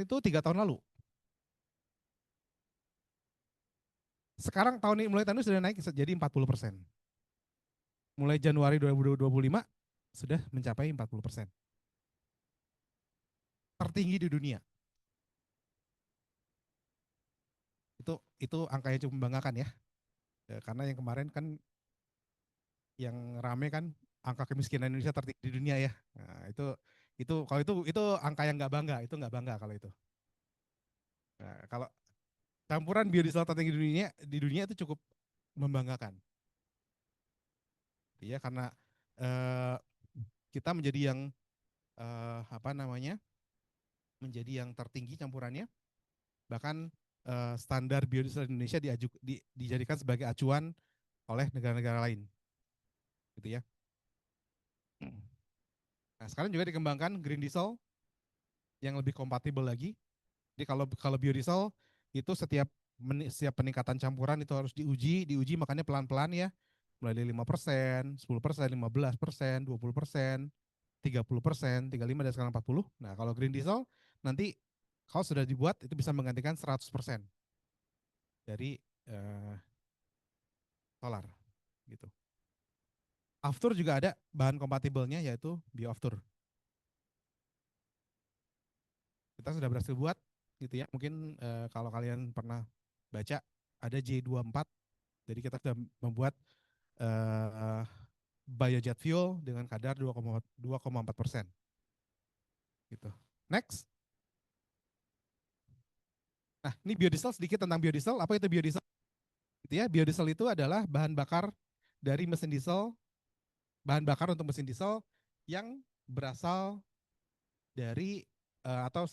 itu 3 tahun lalu. Sekarang tahun ini mulai tahun ini sudah naik jadi 40%. Mulai Januari 2025 sudah mencapai 40%. Tertinggi di dunia. Itu angka yang cukup membanggakan ya. Karena yang kemarin kan yang rame kan angka kemiskinan Indonesia tertinggi di dunia ya. Nah, itu kalau itu angka yang nggak bangga, itu nggak bangga kalau itu. Nah, kalau campuran biodiesel tertinggi di dunia itu cukup membanggakan. Ya karena eh, kita menjadi yang apa namanya? Menjadi yang tertinggi campurannya. Bahkan standar biodiesel Indonesia dijadikan sebagai acuan oleh negara-negara lain. Gitu ya. Nah, sekarang juga dikembangkan green diesel yang lebih kompatibel lagi. Jadi kalau biodiesel itu setiap peningkatan campuran itu harus diuji makanya pelan-pelan ya. Mulai dari 5%, 10%, 15%, 20%, 30%, 35 dan sekarang 40. Nah, kalau green diesel nanti kalau sudah dibuat itu bisa menggantikan 100% dari eh, solar gitu. Aftur juga ada bahan kompatibelnya yaitu bioaftur. Kita sudah berhasil buat gitu ya. Mungkin kalau kalian pernah baca ada J24. Jadi kita sudah membuat uh, biojet fuel dengan kadar 2,4%. Gitu. Next. Nah, ini biodiesel, sedikit tentang biodiesel. Apa itu biodiesel? Gitu ya, biodiesel itu adalah bahan bakar dari mesin diesel, bahan bakar untuk mesin diesel yang berasal dari atau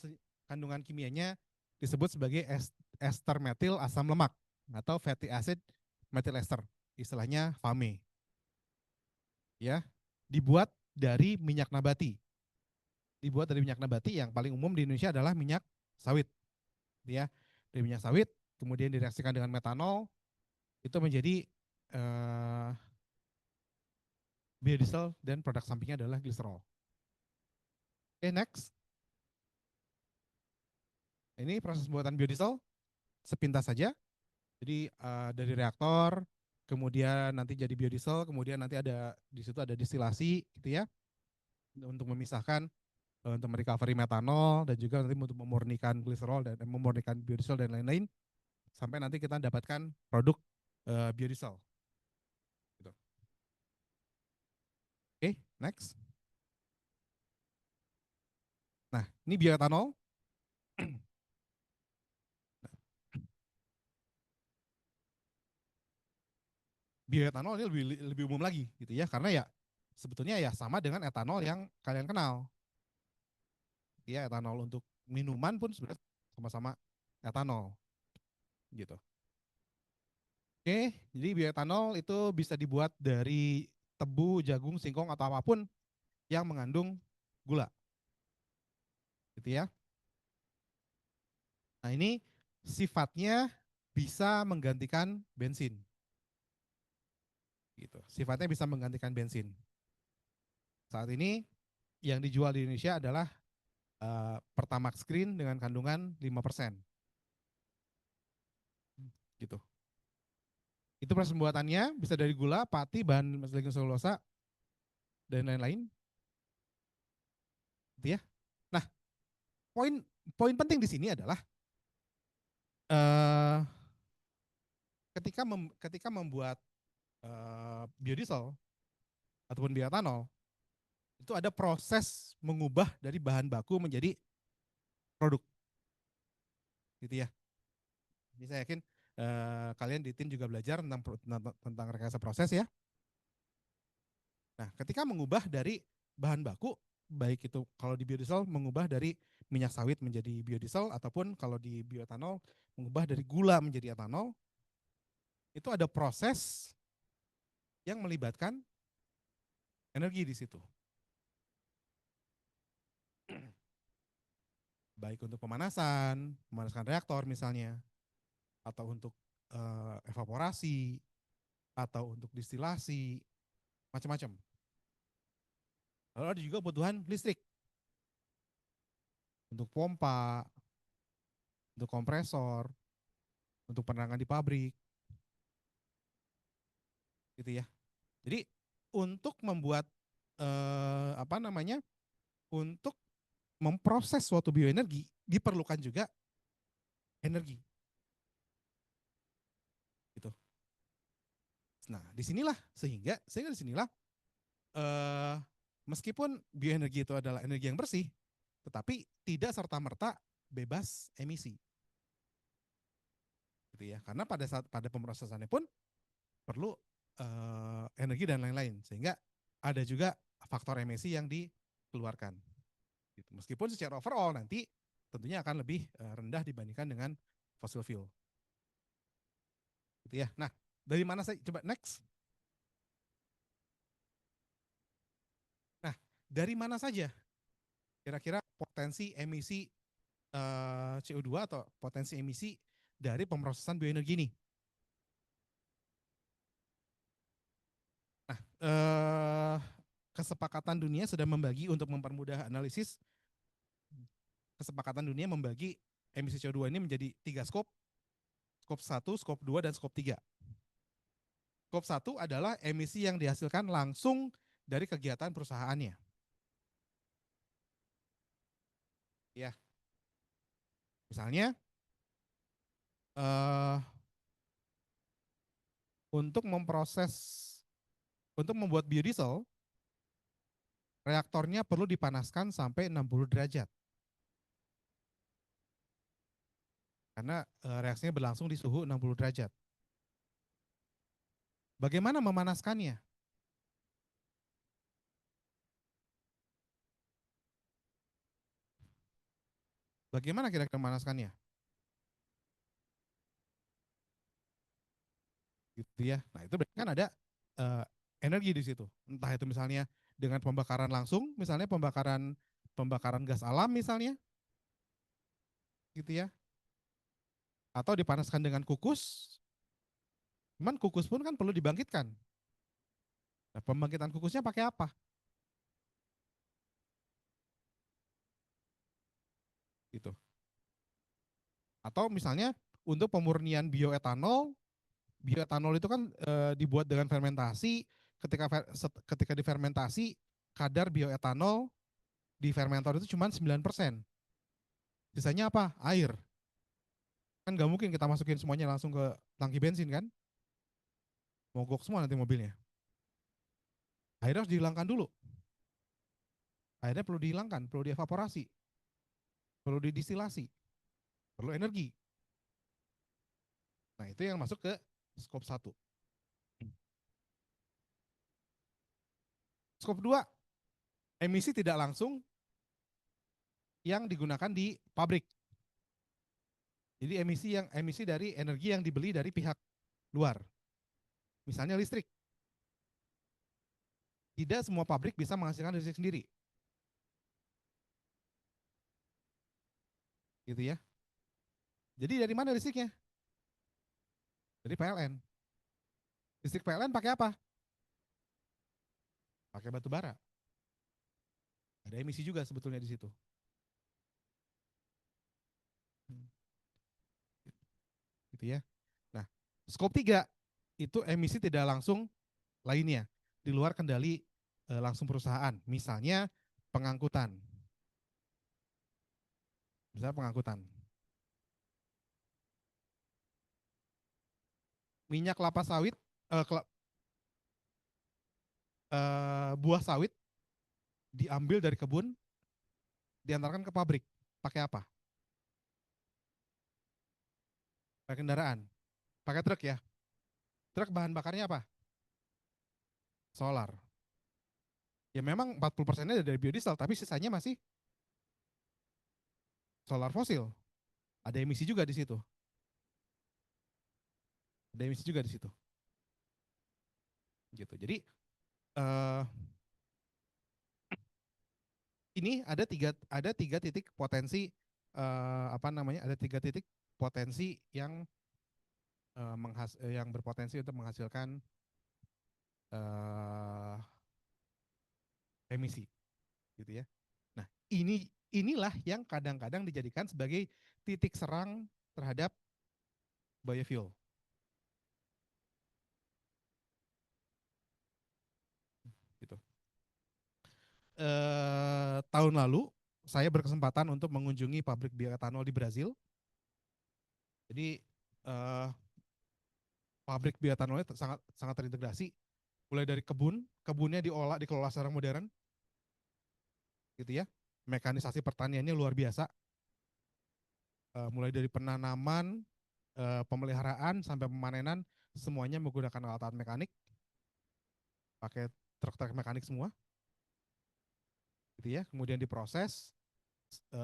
kandungan kimianya disebut sebagai ester metil asam lemak atau fatty acid methyl ester, istilahnya FAME. Ya, dibuat dari minyak nabati. Dibuat dari minyak nabati yang paling umum di Indonesia adalah minyak sawit. Ya, dari minyak sawit. kemudian direaksikan dengan metanol, itu menjadi biodiesel dan produk sampingnya adalah gliserol. Oke, next. Ini proses pembuatan biodiesel sepintas saja. Jadi dari reaktor, kemudian nanti jadi biodiesel, kemudian nanti ada di situ ada distilasi gitu ya, untuk memisahkan, untuk merecovery metanol dan juga nanti untuk memurnikan gliserol dan memurnikan biodiesel dan lain-lain sampai nanti kita dapatkan produk biodiesel. Gitu. Oke, next. Nah, ini bioetanol. Bioetanol ini lebih umum lagi gitu ya, karena ya sebetulnya ya sama dengan etanol yang kalian kenal. Ya, etanol untuk minuman pun sebenarnya sama-sama etanol gitu. Oke, jadi bioetanol itu bisa dibuat dari tebu, jagung, singkong atau apapun yang mengandung gula. Gitu ya. Nah, ini sifatnya bisa menggantikan bensin. Gitu. Sifatnya bisa menggantikan bensin. Saat ini yang dijual di Indonesia adalah Pertamax Green dengan kandungan 5%. Gitu. Itu proses pembuatannya bisa dari gula, pati, bahan legum selulosa, dan lain-lain. Gitu ya. Nah, poin poin penting di sini adalah ketika membuat biodiesel ataupun bioetanol, itu ada proses mengubah dari bahan baku menjadi produk. Gitu ya. Jadi saya yakin kalian di tim juga belajar tentang rekayasa proses ya. Nah, ketika mengubah dari bahan baku, baik itu kalau di biodiesel mengubah dari minyak sawit menjadi biodiesel, ataupun kalau di bioetanol mengubah dari gula menjadi etanol, itu ada proses yang melibatkan energi di situ. Baik untuk memanaskan reaktor misalnya, atau untuk evaporasi, atau untuk distilasi, macam-macam. Lalu ada juga kebutuhan listrik untuk pompa, untuk kompresor, untuk penerangan di pabrik, gitu ya. Jadi untuk membuat untuk memproses suatu bioenergi diperlukan juga energi. Gitu. Nah, disinilah meskipun bioenergi itu adalah energi yang bersih, tetapi tidak serta-merta bebas emisi. Gitu ya. Karena pada pemrosesannya pun perlu energi dan lain-lain, sehingga ada juga faktor emisi yang dikeluarkan. Gitu. Meskipun secara overall nanti tentunya akan lebih rendah dibandingkan dengan fossil fuel. Gitu ya. Nah, dari mana saya coba next? Nah, dari mana saja kira-kira potensi emisi CO2 atau potensi emisi dari pemrosesan bioenergi ini? Nah, kesepakatan dunia sudah membagi untuk mempermudah analisis. Kesepakatan dunia membagi emisi CO2 ini menjadi 3 skop. Skop 1, skop 2, dan skop 3. Skop 1 adalah emisi yang dihasilkan langsung dari kegiatan perusahaannya. Ya. Misalnya untuk membuat biodiesel, reaktornya perlu dipanaskan sampai 60 derajat. Karena reaksinya berlangsung di suhu 60 derajat. Bagaimana memanaskannya? Bagaimana kira-kira memanaskannya? Gitu ya. Nah, itu berarti kan ada energi di situ. Entah itu misalnya dengan pembakaran langsung, misalnya pembakaran gas alam misalnya. Gitu ya. atau dipanaskan dengan kukus. Cuman kukus pun kan perlu dibangkitkan. Nah, pembangkitan kukusnya pakai apa? Gitu. Atau misalnya untuk pemurnian bioetanol, bioetanol itu kan dibuat dengan fermentasi. Ketika difermentasi, kadar bioetanol di fermentor itu cuma 9%. Sisanya apa? Air. Kan nggak mungkin kita masukin semuanya langsung ke tangki bensin kan? Mogok semua nanti mobilnya. Airnya harus dihilangkan dulu. Airnya perlu dihilangkan, perlu dievaporasi, perlu didistilasi, perlu energi. Nah, itu yang masuk ke skop 1. Skop 2, emisi tidak langsung yang digunakan di pabrik. Jadi emisi dari energi yang dibeli dari pihak luar. Misalnya listrik. Tidak semua pabrik bisa menghasilkan listrik sendiri. Gitu ya. Jadi dari mana listriknya? Dari PLN. Listrik PLN pakai apa? Pakai batu bara. Ada emisi juga sebetulnya di situ. Gitu ya. Nah, skop 3 itu emisi tidak langsung lainnya di luar kendali langsung perusahaan. Misalnya pengangkutan. Misalnya pengangkutan. Minyak kelapa sawit, buah sawit diambil dari kebun, diantarkan ke pabrik. Pakai apa? Pakai kendaraan. Pakai truk ya. Truk bahan bakarnya apa? Solar. Ya memang 40%-nya dari biodiesel, tapi sisanya masih solar fosil. Ada emisi juga di situ. Ada emisi juga di situ. Gitu. Jadi uh, ini ada tiga titik potensi apa namanya? Ada 3 titik potensi yang berpotensi untuk menghasilkan uh, emisi, gitu ya. Nah, inilah yang kadang-kadang dijadikan sebagai titik serang terhadap biofuel. Gitu. Tahun lalu saya berkesempatan untuk mengunjungi pabrik bioetanol di Brazil. Jadi pabrik bioetanolnya sangat sangat terintegrasi. Mulai dari kebunnya dikelola secara modern, gitu ya. Mekanisasi pertaniannya luar biasa. Mulai dari penanaman, pemeliharaan sampai pemanenan, semuanya menggunakan alat-alat mekanik, pakai truk-truk mekanik semua, gitu ya. Kemudian diproses,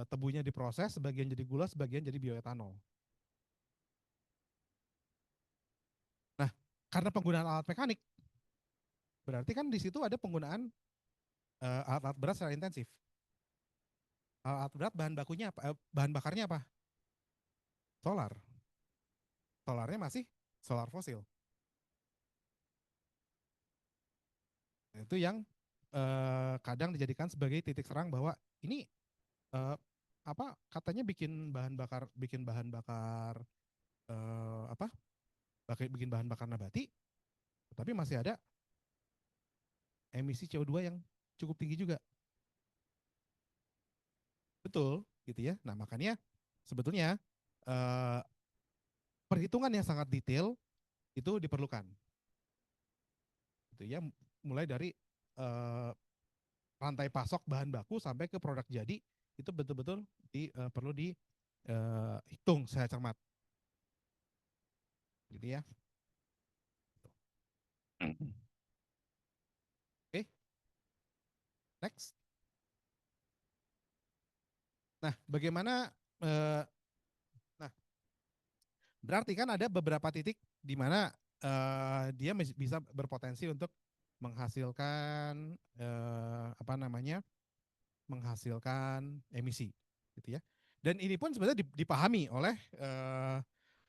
tebunya diproses, sebagian jadi gula, sebagian jadi bioetanol. Nah, karena penggunaan alat mekanik, berarti kan di situ ada penggunaan alat-alat berat secara intensif. Alat berat bahan bakarnya apa? Solar. Solarnya masih solar fosil. Nah, itu yang kadang dijadikan sebagai titik serang bahwa ini apa katanya bikin bahan bakar apa bikin bahan bakar nabati, tapi masih ada emisi CO2 yang cukup tinggi juga. Betul, gitu ya. Nah, makanya sebetulnya eh, perhitungan yang sangat detail itu diperlukan. Gitu ya, mulai dari eh, rantai pasok bahan baku sampai ke produk jadi itu betul-betul perlu dihitung secara cermat. Gitu ya. Oke, next. Nah, bagaimana eh, nah, berarti kan ada beberapa titik di mana dia bisa berpotensi untuk menghasilkan apa namanya? Menghasilkan emisi, gitu ya. Dan ini pun sebenarnya dipahami oleh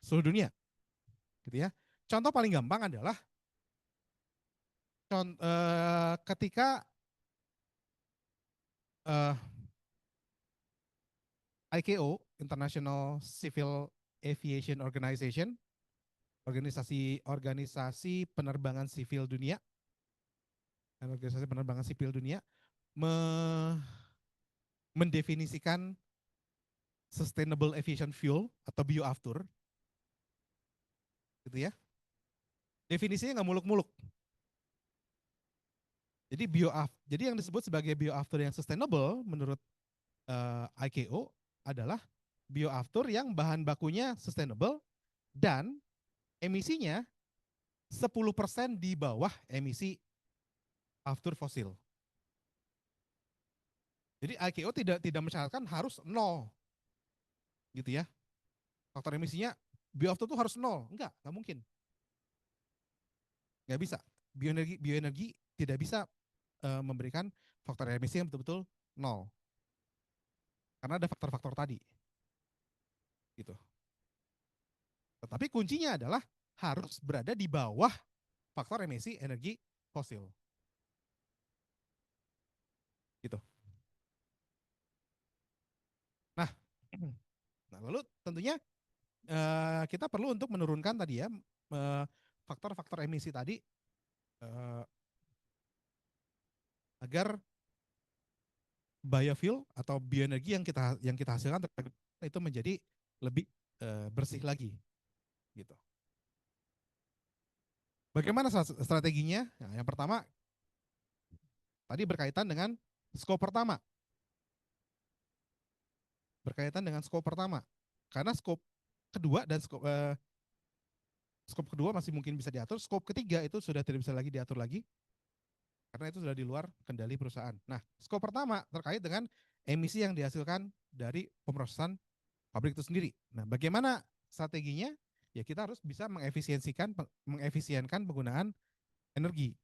seluruh dunia, gitu ya. Contoh paling gampang adalah ketika uh, ICAO, International Civil Aviation Organization, organisasi penerbangan sivil dunia, organisasi penerbangan sipil dunia, mendefinisikan sustainable aviation fuel atau bioaftur, gitu ya. Definisinya nggak muluk-muluk. Jadi yang disebut sebagai bioaftur yang sustainable menurut ICAO adalah bioaftur yang bahan bakunya sustainable dan emisinya 10% di bawah emisi aftur fosil. Jadi ICAO tidak mensyaratkan harus nol, gitu ya. Faktor emisinya bioaftur itu harus nol, nggak mungkin, nggak bisa. Bioenergi tidak bisa memberikan faktor emisi yang betul-betul nol, karena ada faktor-faktor tadi, gitu. Tetapi kuncinya adalah harus berada di bawah faktor emisi energi fosil, gitu. Nah, lalu tentunya kita perlu untuk menurunkan tadi ya faktor-faktor emisi tadi agar biofuel atau bioenergi yang kita hasilkan itu menjadi lebih bersih lagi, gitu. Bagaimana strateginya? Nah, yang pertama tadi berkaitan dengan skop pertama. Karena skop kedua dan skop kedua masih mungkin bisa diatur, skop ketiga itu sudah tidak bisa lagi diatur lagi karena itu sudah di luar kendali perusahaan. Nah, skop pertama terkait dengan emisi yang dihasilkan dari pemrosesan pabrik itu sendiri. Nah, bagaimana strateginya? Ya kita harus bisa mengefisienkan penggunaan energi.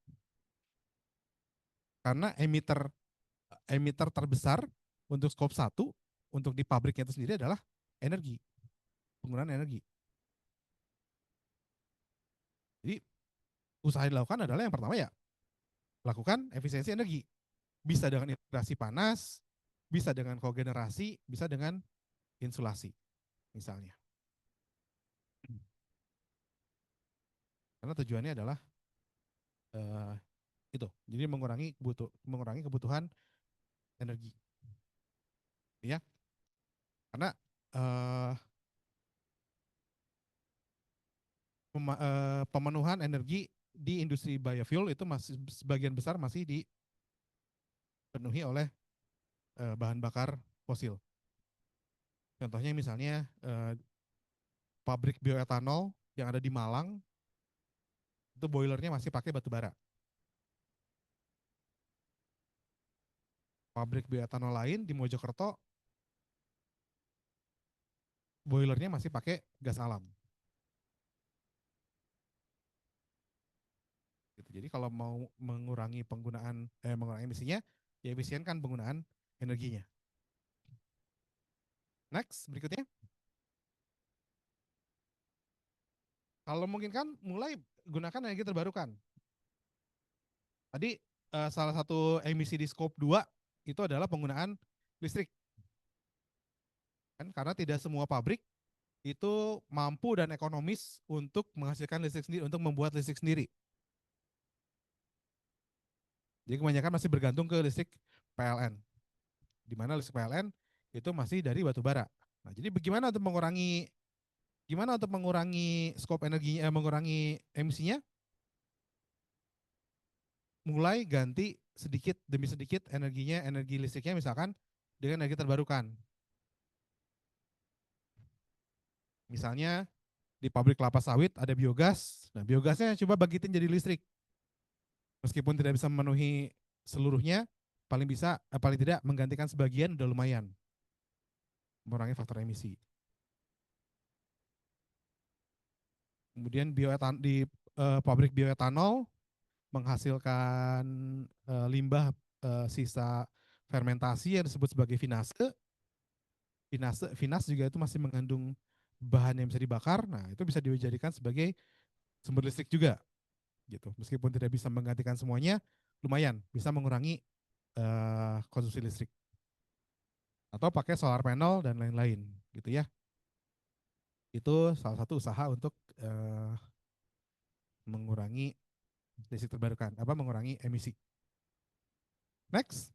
Karena emiter terbesar untuk skop 1 untuk di pabriknya itu sendiri adalah energi, penggunaan energi. Jadi usaha yang dilakukan adalah yang pertama ya lakukan efisiensi energi. Bisa dengan integrasi panas, bisa dengan kogenerasi, bisa dengan insulasi misalnya. Karena tujuannya adalah itu, jadi mengurangi kebutuhan energi, ya. Karena pemenuhan energi di industri biofuel itu masih sebagian besar masih dipenuhi oleh bahan bakar fosil. Contohnya misalnya pabrik bioetanol yang ada di Malang itu boilernya masih pakai batu bara. Pabrik bioetanol lain di Mojokerto boilernya masih pakai gas alam. Gitu. Jadi kalau mau mengurangi mengurangi emisinya, ya efisienkan penggunaan energinya. Next, berikutnya. Kalau mungkin kan mulai gunakan energi terbarukan. Tadi salah satu emisi di skop 2 itu adalah penggunaan listrik. Kan karena tidak semua pabrik itu mampu dan ekonomis untuk menghasilkan listrik sendiri, untuk membuat listrik sendiri. Jadi kebanyakan masih bergantung ke listrik PLN. Di mana listrik PLN itu masih dari batu bara. Nah, jadi bagaimana untuk mengurangi skop energinya, mengurangi emisinya? Mulai ganti sedikit demi sedikit energinya, energi listriknya misalkan dengan energi terbarukan. Misalnya di pabrik kelapa sawit ada biogas. Nah, biogasnya coba bangkitin jadi listrik. Meskipun tidak bisa memenuhi seluruhnya, paling tidak menggantikan sebagian udah lumayan mengurangi faktor emisi. Kemudian di pabrik bioetanol menghasilkan limbah sisa fermentasi yang disebut sebagai vinase. Vinase juga itu masih mengandung bahan yang bisa dibakar, nah itu bisa dijadikan sebagai sumber listrik juga gitu. Meskipun tidak bisa menggantikan semuanya, lumayan bisa mengurangi konsumsi listrik. Atau pakai solar panel dan lain-lain gitu ya. Itu salah satu usaha untuk mengurangi listrik terbarukan, mengurangi emisi. Next.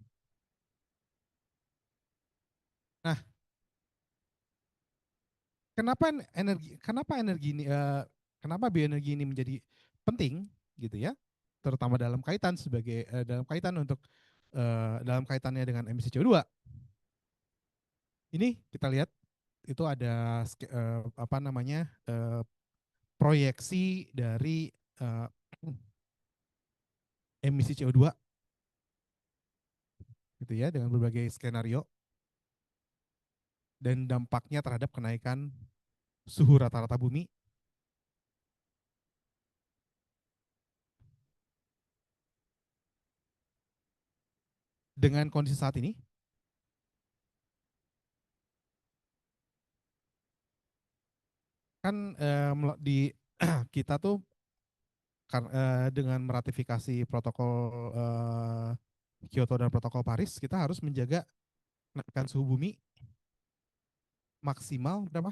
Nah, kenapa energi ini kenapa bioenergi ini menjadi penting gitu ya, terutama dalam kaitan untuk dalam kaitannya dengan emisi CO2. Ini kita lihat itu ada proyeksi dari uh, emisi CO2 gitu ya, dengan berbagai skenario dan dampaknya terhadap kenaikan suhu rata-rata bumi. Dengan kondisi saat ini, kan di kita tuh dengan meratifikasi protokol Kyoto dan protokol Paris, kita harus menjaga kenaikan suhu bumi maksimal berapa?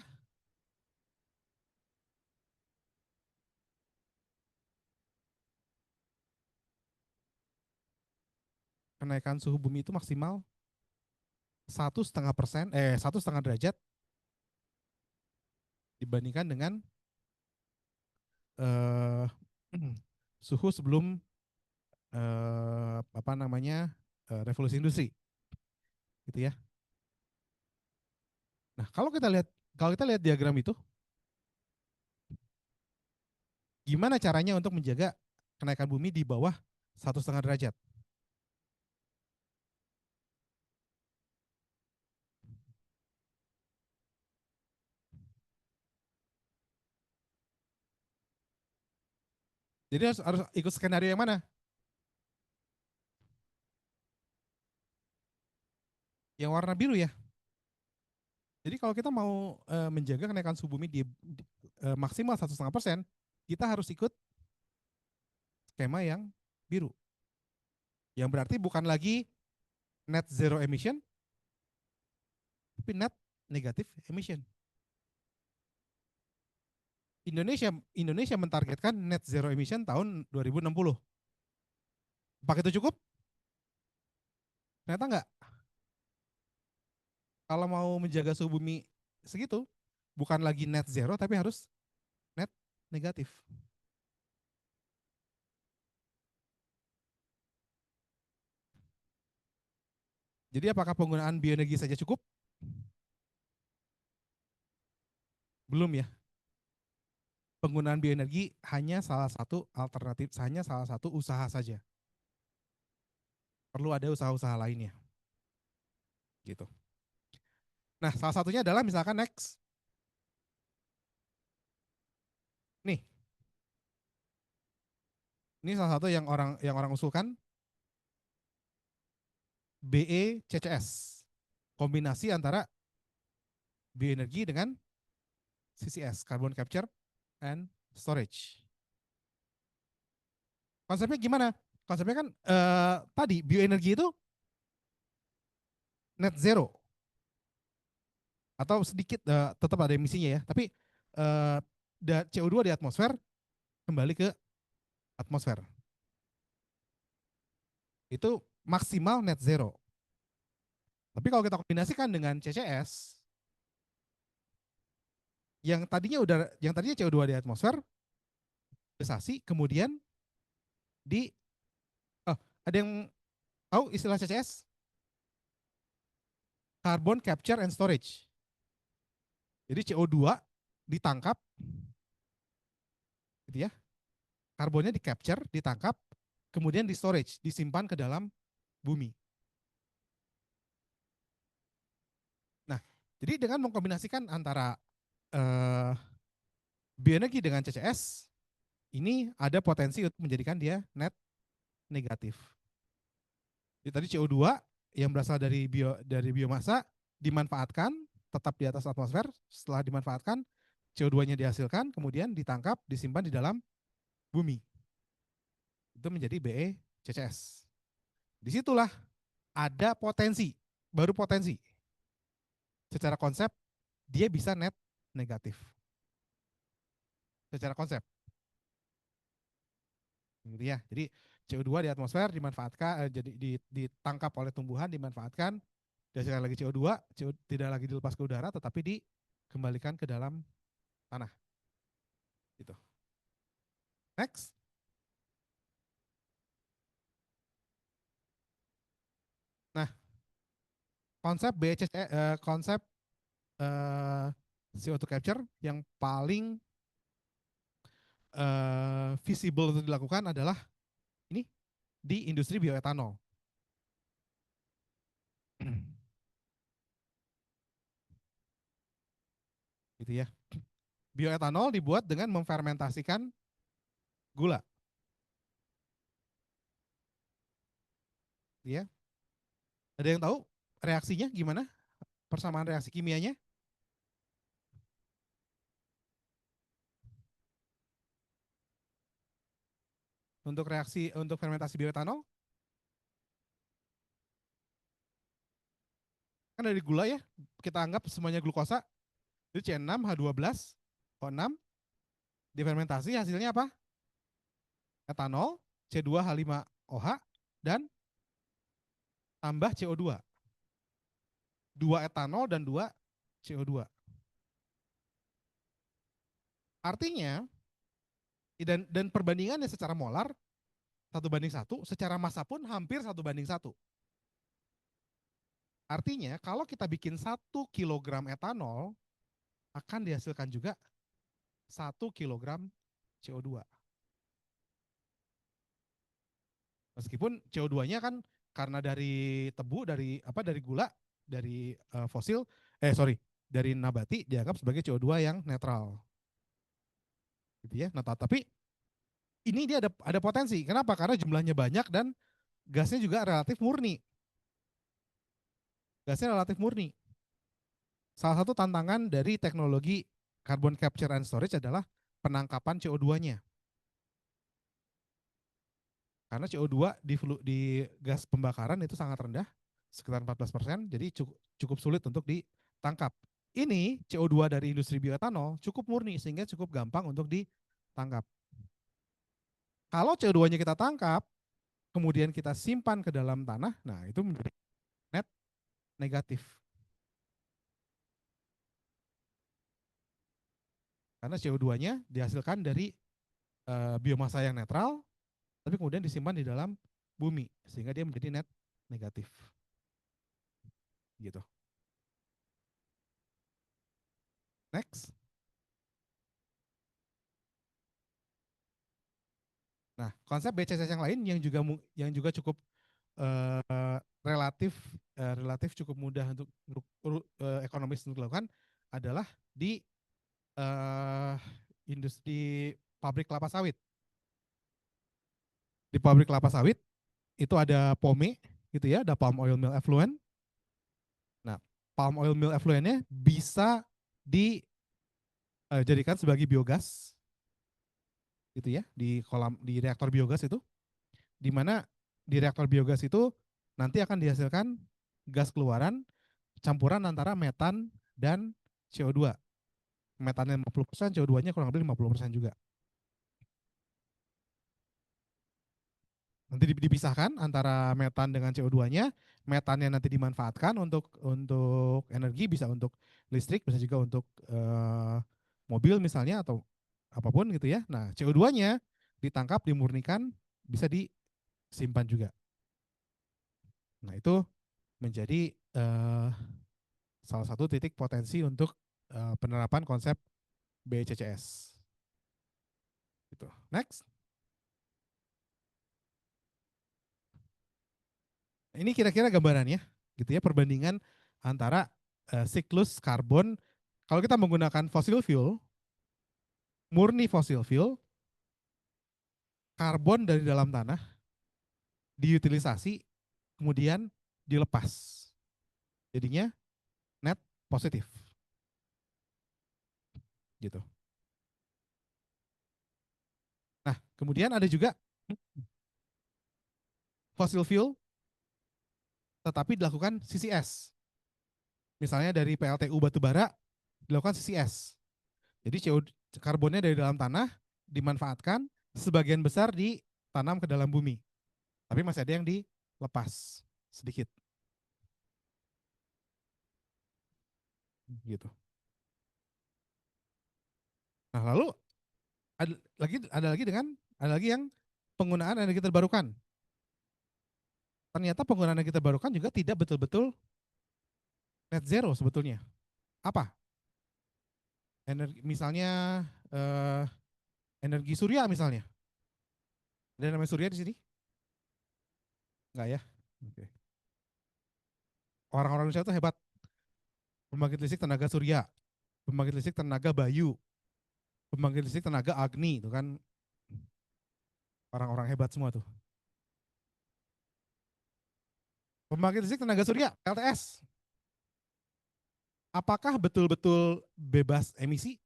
Kenaikan suhu bumi itu maksimal 1,5 derajat dibandingkan dengan eh, suhu sebelum revolusi industri, gitu ya. Nah, kalau kita lihat diagram itu, gimana caranya untuk menjaga kenaikan bumi di bawah 1,5 derajat? Jadi harus ikut skenario yang mana? Yang warna biru ya. Jadi kalau kita mau menjaga kenaikan suhu bumi di maksimal 1,5%, kita harus ikut skema yang biru. Yang berarti bukan lagi net zero emission, tapi net negative emission. Indonesia mentargetkan net zero emission tahun 2060. Apakah itu cukup? Ternyata enggak. Kalau mau menjaga suhu bumi segitu, bukan lagi net zero, tapi harus net negatif. Jadi apakah penggunaan bioenergi saja cukup? Belum ya. Penggunaan bioenergi hanya salah satu alternatif, hanya salah satu usaha saja. Perlu ada usaha-usaha lainnya. Gitu. Nah, salah satunya adalah misalkan next. Nih. Ini salah satu yang orang usulkan, BECCS. Kombinasi antara bioenergi dengan CCS, Carbon Capture and Storage. Konsepnya gimana? Konsepnya kan tadi bioenergi itu net zero atau sedikit tetap ada emisinya ya, tapi CO2 di atmosfer kembali ke atmosfer. Itu maksimal net zero. Tapi kalau kita kombinasikan dengan CCS, yang tadinya CO2 di atmosfer, kemudian ada yang tahu istilah CCS? Carbon Capture and Storage. Jadi CO2 ditangkap, gitu ya. Karbonnya di capture, ditangkap, kemudian di storage, disimpan ke dalam bumi. Nah, jadi dengan mengkombinasikan antara bioenergi dengan CCS, ini ada potensi untuk menjadikan dia net negatif. Jadi tadi CO2 yang berasal dari biomasa dimanfaatkan, tetap di atas atmosfer, setelah dimanfaatkan CO2-nya dihasilkan, kemudian ditangkap, disimpan di dalam bumi. Itu menjadi BECCS. Disitulah ada potensi, baru potensi. Secara konsep, dia bisa net negatif. Secara konsep. Gitu ya. Jadi CO2 di atmosfer dimanfaatkan, jadi ditangkap oleh tumbuhan, dimanfaatkan, dihasilkan lagi CO2, tidak lagi dilepas ke udara, tetapi dikembalikan ke dalam tanah. Gitu. Next. Nah, konsep BCC, konsep CO2 capture yang paling visible untuk dilakukan adalah ini di industri bioetanol. Gitu ya. Bioetanol dibuat dengan memfermentasikan gula. Ya. Ada yang tahu reaksinya gimana? Persamaan reaksi kimianya? Untuk reaksi untuk fermentasi bioetanol? Kan dari gula ya, kita anggap semuanya glukosa. Itu C6H12 O6 difermentasi hasilnya apa? Etanol, C2H5OH dan tambah CO2. 2 etanol dan 2 CO2. Artinya dan perbandingannya secara molar 1:1, secara massa pun hampir 1:1. Artinya kalau kita bikin 1 kilogram etanol akan dihasilkan juga 1 kilogram CO2. Meskipun CO2-nya kan karena dari tebu, dari gula, dari fosil, dari nabati dianggap sebagai CO2 yang netral. Gitu ya. Nah, tapi ini dia ada potensi. Kenapa? Karena jumlahnya banyak dan gasnya juga relatif murni. Gasnya relatif murni. Salah satu tantangan dari teknologi carbon capture and storage adalah penangkapan CO2-nya. Karena CO2 di gas pembakaran itu sangat rendah, sekitar 14%, jadi cukup sulit untuk ditangkap. Ini CO2 dari industri bioetanol cukup murni sehingga cukup gampang untuk ditangkap. Kalau CO2-nya kita tangkap, kemudian kita simpan ke dalam tanah, nah itu menjadi net negatif. Karena CO2-nya dihasilkan dari biomasa yang netral, tapi kemudian disimpan di dalam bumi, sehingga dia menjadi net negatif. Gitu. Next. Nah, konsep BCCS yang lain yang juga cukup relatif cukup mudah untuk ekonomis untuk dilakukan adalah di industri pabrik kelapa sawit. Di pabrik kelapa sawit itu ada POME gitu ya, ada palm oil mill effluent. Nah, palm oil mill effluentnya bisa dijadikan sebagai biogas gitu ya, di reaktor biogas itu, di mana di reaktor biogas itu nanti akan dihasilkan gas keluaran campuran antara metan dan CO2. Metannya 50%, CO2-nya kurang lebih 50% juga. Nanti dipisahkan antara metan dengan CO2-nya, metannya nanti dimanfaatkan untuk energi, bisa untuk listrik, bisa juga untuk mobil misalnya atau apapun gitu ya. Nah, CO2-nya ditangkap, dimurnikan, bisa disimpan juga. Nah, itu menjadi salah satu titik potensi untuk penerapan konsep BCCS. Gitu. Next. Ini kira-kira gambarannya, gitu ya, perbandingan antara siklus karbon. Kalau kita menggunakan fossil fuel, murni fossil fuel, karbon dari dalam tanah diutilisasi, kemudian dilepas. Jadinya net positif. gitu. Nah, kemudian ada juga fossil fuel tetapi dilakukan CCS. Misalnya dari PLTU batubara dilakukan CCS. Jadi CO2 karbonnya dari dalam tanah dimanfaatkan, sebagian besar ditanam ke dalam bumi. Tapi masih ada yang dilepas sedikit. Gitu. Nah, lalu ada lagi yang penggunaan energi terbarukan. Ternyata penggunaan energi terbarukan juga tidak betul-betul net zero sebetulnya. Apa? Energi misalnya eh, energi surya misalnya. Ada yang namanya surya di sini? Enggak ya? Oke. Orang-orang Indonesia itu hebat. Pembangkit listrik tenaga surya, pembangkit listrik tenaga bayu, pembangkit listrik tenaga agni, itu kan orang-orang hebat semua tuh. Pembangkit listrik tenaga surya, LTS. Apakah betul-betul bebas emisi?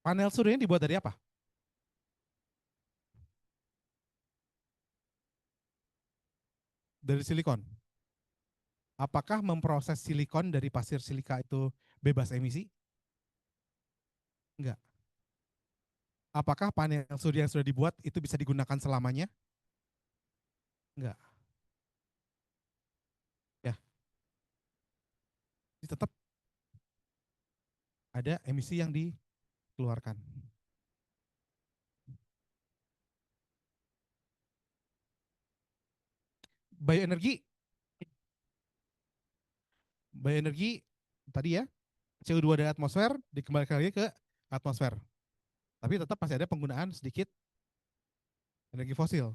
Panel surya dibuat dari apa? Dari silikon. Apakah memproses silikon dari pasir silika itu bebas emisi? Enggak. Apakah panel surya yang sudah dibuat itu bisa digunakan selamanya? Enggak. Ya, tetap ada emisi yang dikeluarkan. Bioenergi, bioenergi tadi ya, CO2 dari atmosfer dikembalikan lagi ke atmosfer. Tapi tetap masih ada penggunaan sedikit energi fosil.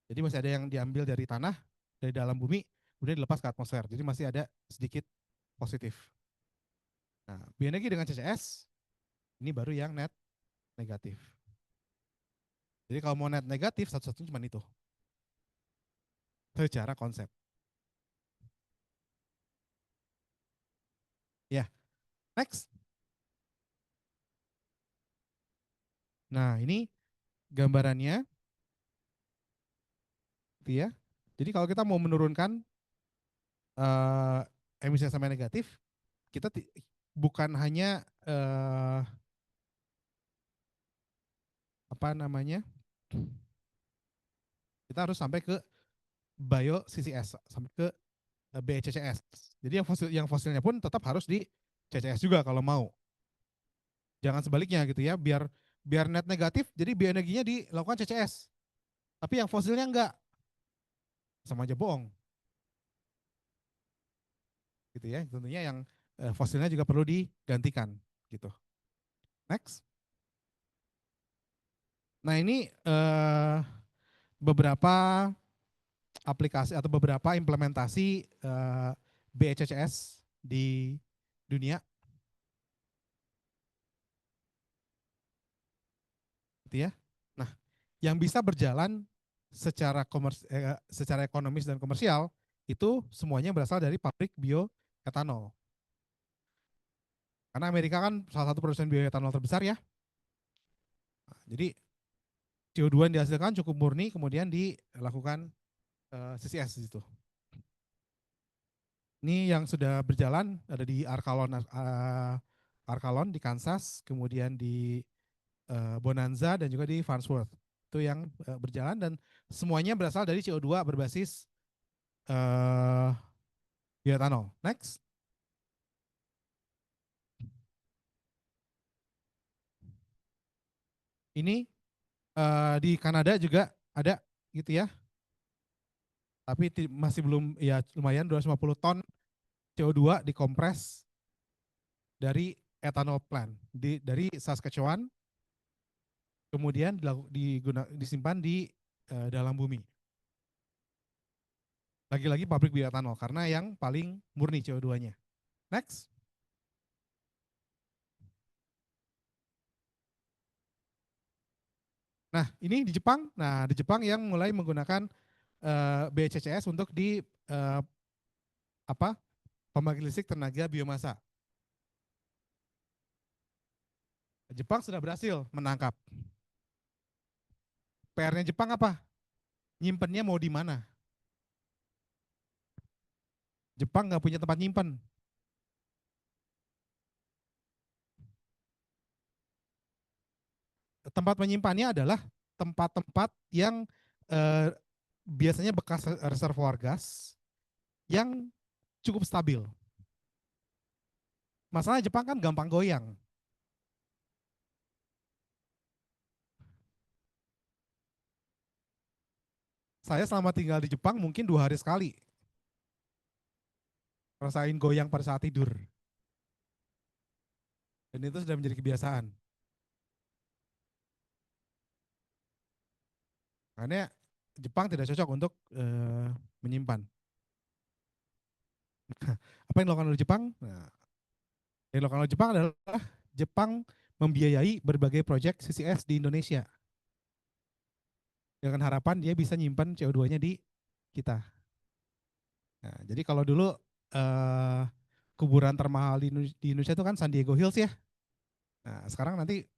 Jadi masih ada yang diambil dari tanah, dari dalam bumi, kemudian dilepas ke atmosfer. Jadi masih ada sedikit positif. Nah, bioenergi dengan CCS, ini baru yang net negatif. Jadi kalau mau net negatif, satu-satunya cuma itu. Secara konsep. Ya, next. Nah, ini gambarannya. Gitu ya. Jadi kalau kita mau menurunkan emisi sampai negatif, kita bukan hanya apa namanya, kita harus sampai ke bio CCS, sampai ke BCCS. Jadi yang fosilnya pun tetap harus di CCS juga kalau mau. Jangan sebaliknya gitu ya, biar biar net negatif, jadi bioenerginya dilakukan CCS. Tapi yang fosilnya enggak, sama aja bohong. Gitu ya, tentunya yang fosilnya juga perlu digantikan gitu. Next. Nah, ini beberapa aplikasi atau beberapa implementasi BECCS di dunia, gitu ya. Nah, yang bisa berjalan secara ekonomis dan komersial itu semuanya berasal dari pabrik bioetanol. Karena Amerika kan salah satu produsen bioetanol terbesar ya. Nah, jadi CO2 yang dihasilkan cukup murni, kemudian dilakukan CCS di situ. Ini yang sudah berjalan ada di Arcalon di Kansas, kemudian di Bonanza dan juga di Farnsworth. Itu yang berjalan dan semuanya berasal dari CO2 berbasis bioetanol. Next. Ini di Kanada juga ada gitu ya. Tapi masih belum, ya lumayan 250 ton CO2 dikompres dari ethanol plant dari Saskatchewan, kemudian disimpan di dalam bumi. Lagi-lagi pabrik bioetanol karena yang paling murni CO2-nya. Next. Nah, ini di Jepang. Nah, di Jepang yang mulai menggunakan BCCS untuk di apa pembangkit listrik tenaga biomasa. Jepang sudah berhasil menangkap. PR-nya Jepang apa? Nyimpennya mau di mana? Jepang nggak punya tempat nyimpen. Tempat menyimpannya adalah tempat-tempat yang eh, biasanya bekas reservoir gas yang cukup stabil. Masalah Jepang kan gampang goyang. Saya selama tinggal di Jepang mungkin 2 hari sekali rasain goyang pada saat tidur. Dan itu sudah menjadi kebiasaan. Karena Jepang tidak cocok untuk menyimpan. Apa yang dilakukan oleh Jepang? Nah, yang dilakukan oleh Jepang adalah Jepang membiayai berbagai proyek CCS di Indonesia dengan harapan dia bisa nyimpan CO2-nya di kita. Nah, jadi kalau dulu eh, kuburan termahal di Indonesia itu kan San Diego Hills ya. Nah, sekarang nanti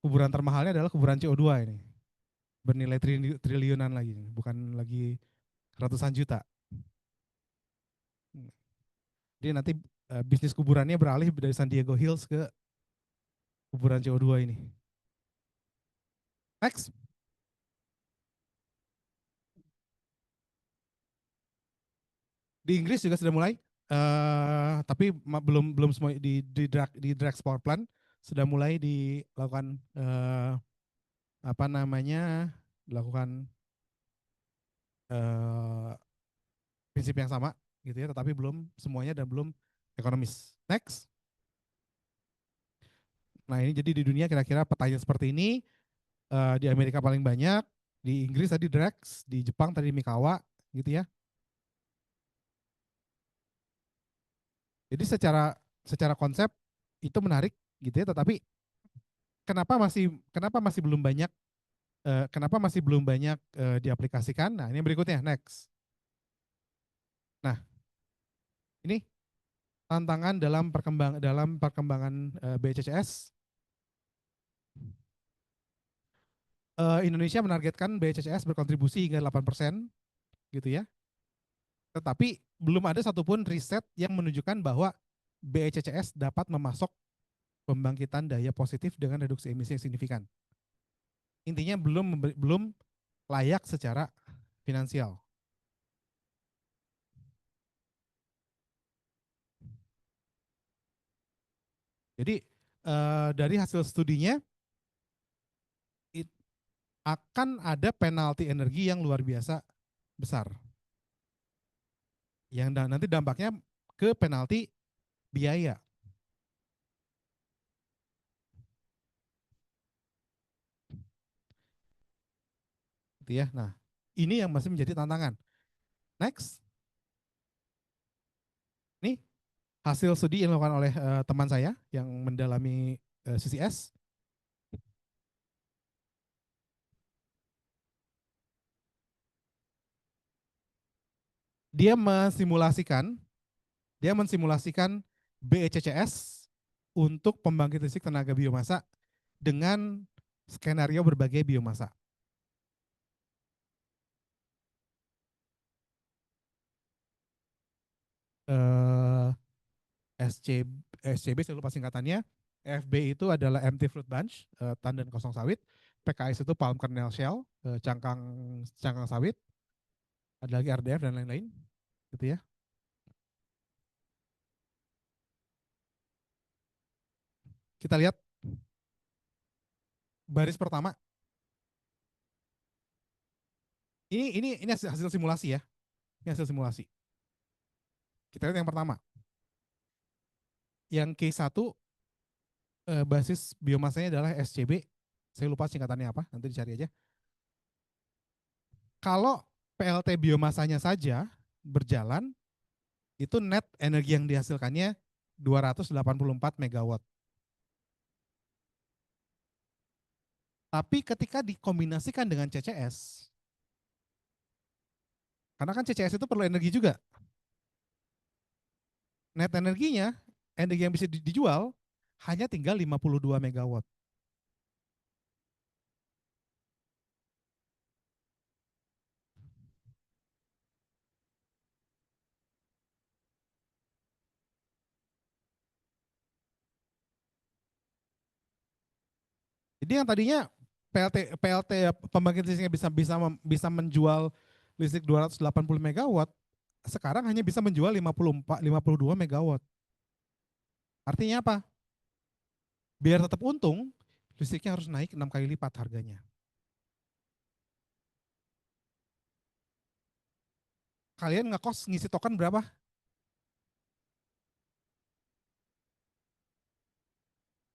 kuburan termahalnya adalah kuburan CO2 ini. Bernilai triliunan lagi, bukan lagi ratusan juta. Jadi nanti bisnis kuburannya beralih dari San Diego Hills ke kuburan CO2 ini. Next. Di Inggris juga sudah mulai, tapi belum belum semua di Drax Power Plant sudah mulai dilakukan apa namanya dilakukan eh, prinsip yang sama gitu ya, tetapi belum semuanya dan belum ekonomis. Next. Nah ini jadi di dunia kira-kira petanya seperti ini, di Amerika paling banyak, di Inggris tadi Drax, di Jepang tadi Mikawa gitu ya. Jadi secara secara konsep itu menarik gitu ya, tetapi kenapa masih belum banyak diaplikasikan? Nah ini berikutnya next. Nah ini tantangan dalam perkembangan BCCS. Indonesia menargetkan BCCS berkontribusi hingga 8% gitu ya. Tetapi belum ada satupun riset yang menunjukkan bahwa BCCS dapat memasok pembangkitan daya positif dengan reduksi emisi yang signifikan. Intinya belum layak secara finansial. Jadi dari hasil studinya akan ada penalti energi yang luar biasa besar. Yang nanti dampaknya ke penalti biaya. Gitu ya. Nah, ini yang masih menjadi tantangan. Next. Ini hasil studi yang dilakukan oleh teman saya yang mendalami CCS. Dia mensimulasikan BECCS untuk pembangkit listrik tenaga biomasa dengan skenario berbagai biomasa. Eh, SCB saya lupa singkatannya. FB itu adalah empty fruit bunch, tandan kosong sawit. PKS itu palm kernel shell, cangkang cangkang sawit. Ada lagi RDF dan lain-lain, gitu ya. Kita lihat baris pertama. Ini hasil simulasi ya. Ini hasil simulasi. Kita lihat yang pertama. Yang K1 basis biomasanya adalah SCB. Saya lupa singkatannya apa, nanti dicari aja. Kalau PLT biomasanya saja berjalan, itu net energi yang dihasilkannya 284 megawatt. Tapi ketika dikombinasikan dengan CCS, Karena kan CCS itu perlu energi juga. Net energinya, energi yang bisa dijual hanya tinggal 52 megawatt. Jadi yang tadinya PLT pembangkit listriknya bisa menjual listrik 280 megawatt, sekarang hanya bisa menjual 52 megawatt. Artinya apa? Biar tetap untung, listriknya harus naik 6 kali lipat harganya. Kalian ngekos ngisi token berapa?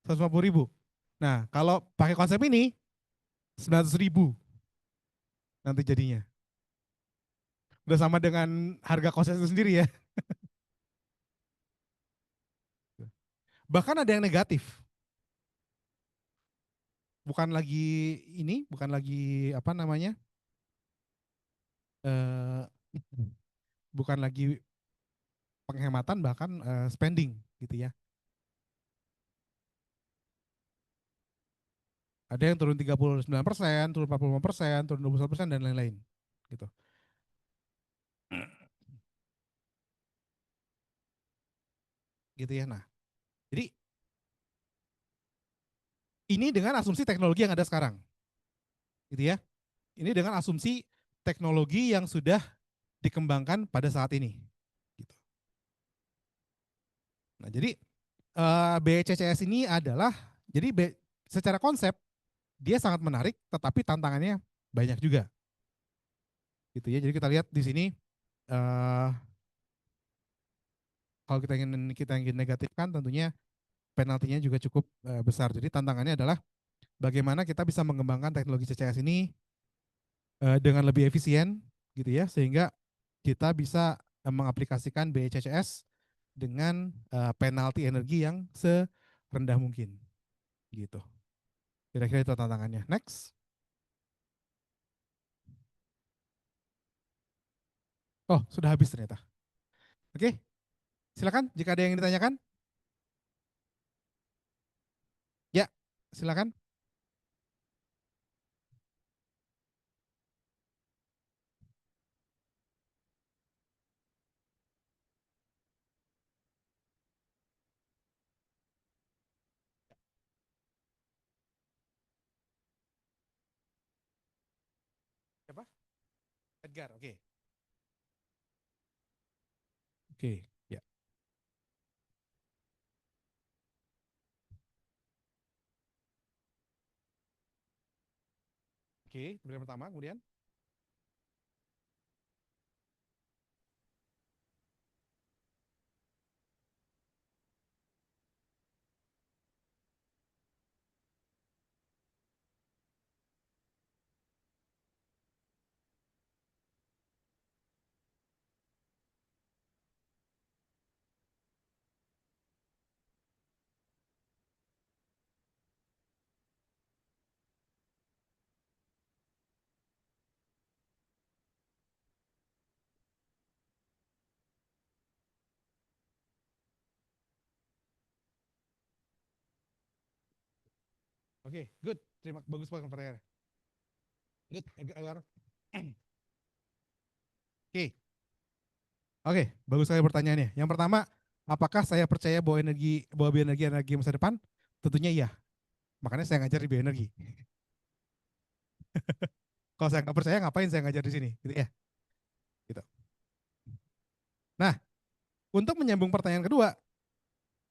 150.000. Nah, kalau pakai konsep ini 900.000 nanti jadinya. Udah sama dengan harga kosnya itu sendiri ya. Bahkan ada yang negatif. Bukan lagi ini, bukan lagi apa namanya, eh, bukan lagi penghematan, bahkan spending gitu ya. Ada yang turun 39%, turun 45%, turun 21% dan lain-lain gitu. Gitu ya. Nah, jadi ini dengan asumsi teknologi yang ada sekarang. Gitu ya. Ini dengan asumsi teknologi yang sudah dikembangkan pada saat ini. Gitu. Nah, jadi BCCS ini adalah, jadi secara konsep dia sangat menarik, tetapi tantangannya banyak juga. Gitu ya. Jadi kita lihat di sini, uh, kalau kita ingin negatifkan, tentunya penaltinya juga cukup besar. Jadi tantangannya adalah bagaimana kita bisa mengembangkan teknologi CCS ini dengan lebih efisien, gitu ya, sehingga kita bisa mengaplikasikan BCCS dengan penalti energi yang serendah mungkin, gitu. Kira-kira itu tantangannya. Next. Oh, sudah habis ternyata. Oke, silakan jika ada yang ditanyakan. Ya, silakan. Siapa? Edgar. Oke. Oke, ya. Oke, kemudian pertama, kemudian. Oke, good. Bagus banget pertanyaannya. Good, Edgar. Oke, oke, bagus sekali pertanyaannya. Yang pertama, apakah saya percaya bahwa bioenergi energi masa depan? Tentunya iya. Makanya saya ngajar di bioenergi. Kalau saya nggak percaya, ngapain saya ngajar di sini? Gitu ya. Gitu. Nah, untuk menyambung pertanyaan kedua,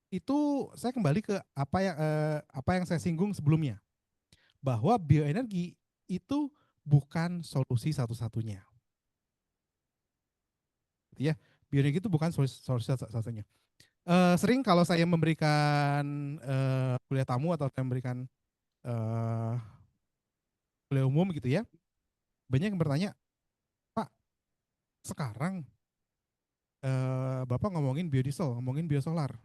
itu saya kembali ke apa yang saya singgung sebelumnya, bahwa bioenergi itu bukan solusi satu-satunya. Gitu ya, bioenergi itu bukan solusi satu-satunya. Sering kalau saya memberikan kuliah tamu atau saya memberikan uh, kuliah umum gitu ya, banyak yang bertanya, Pak, sekarang Bapak ngomongin biodiesel, ngomongin biosolar,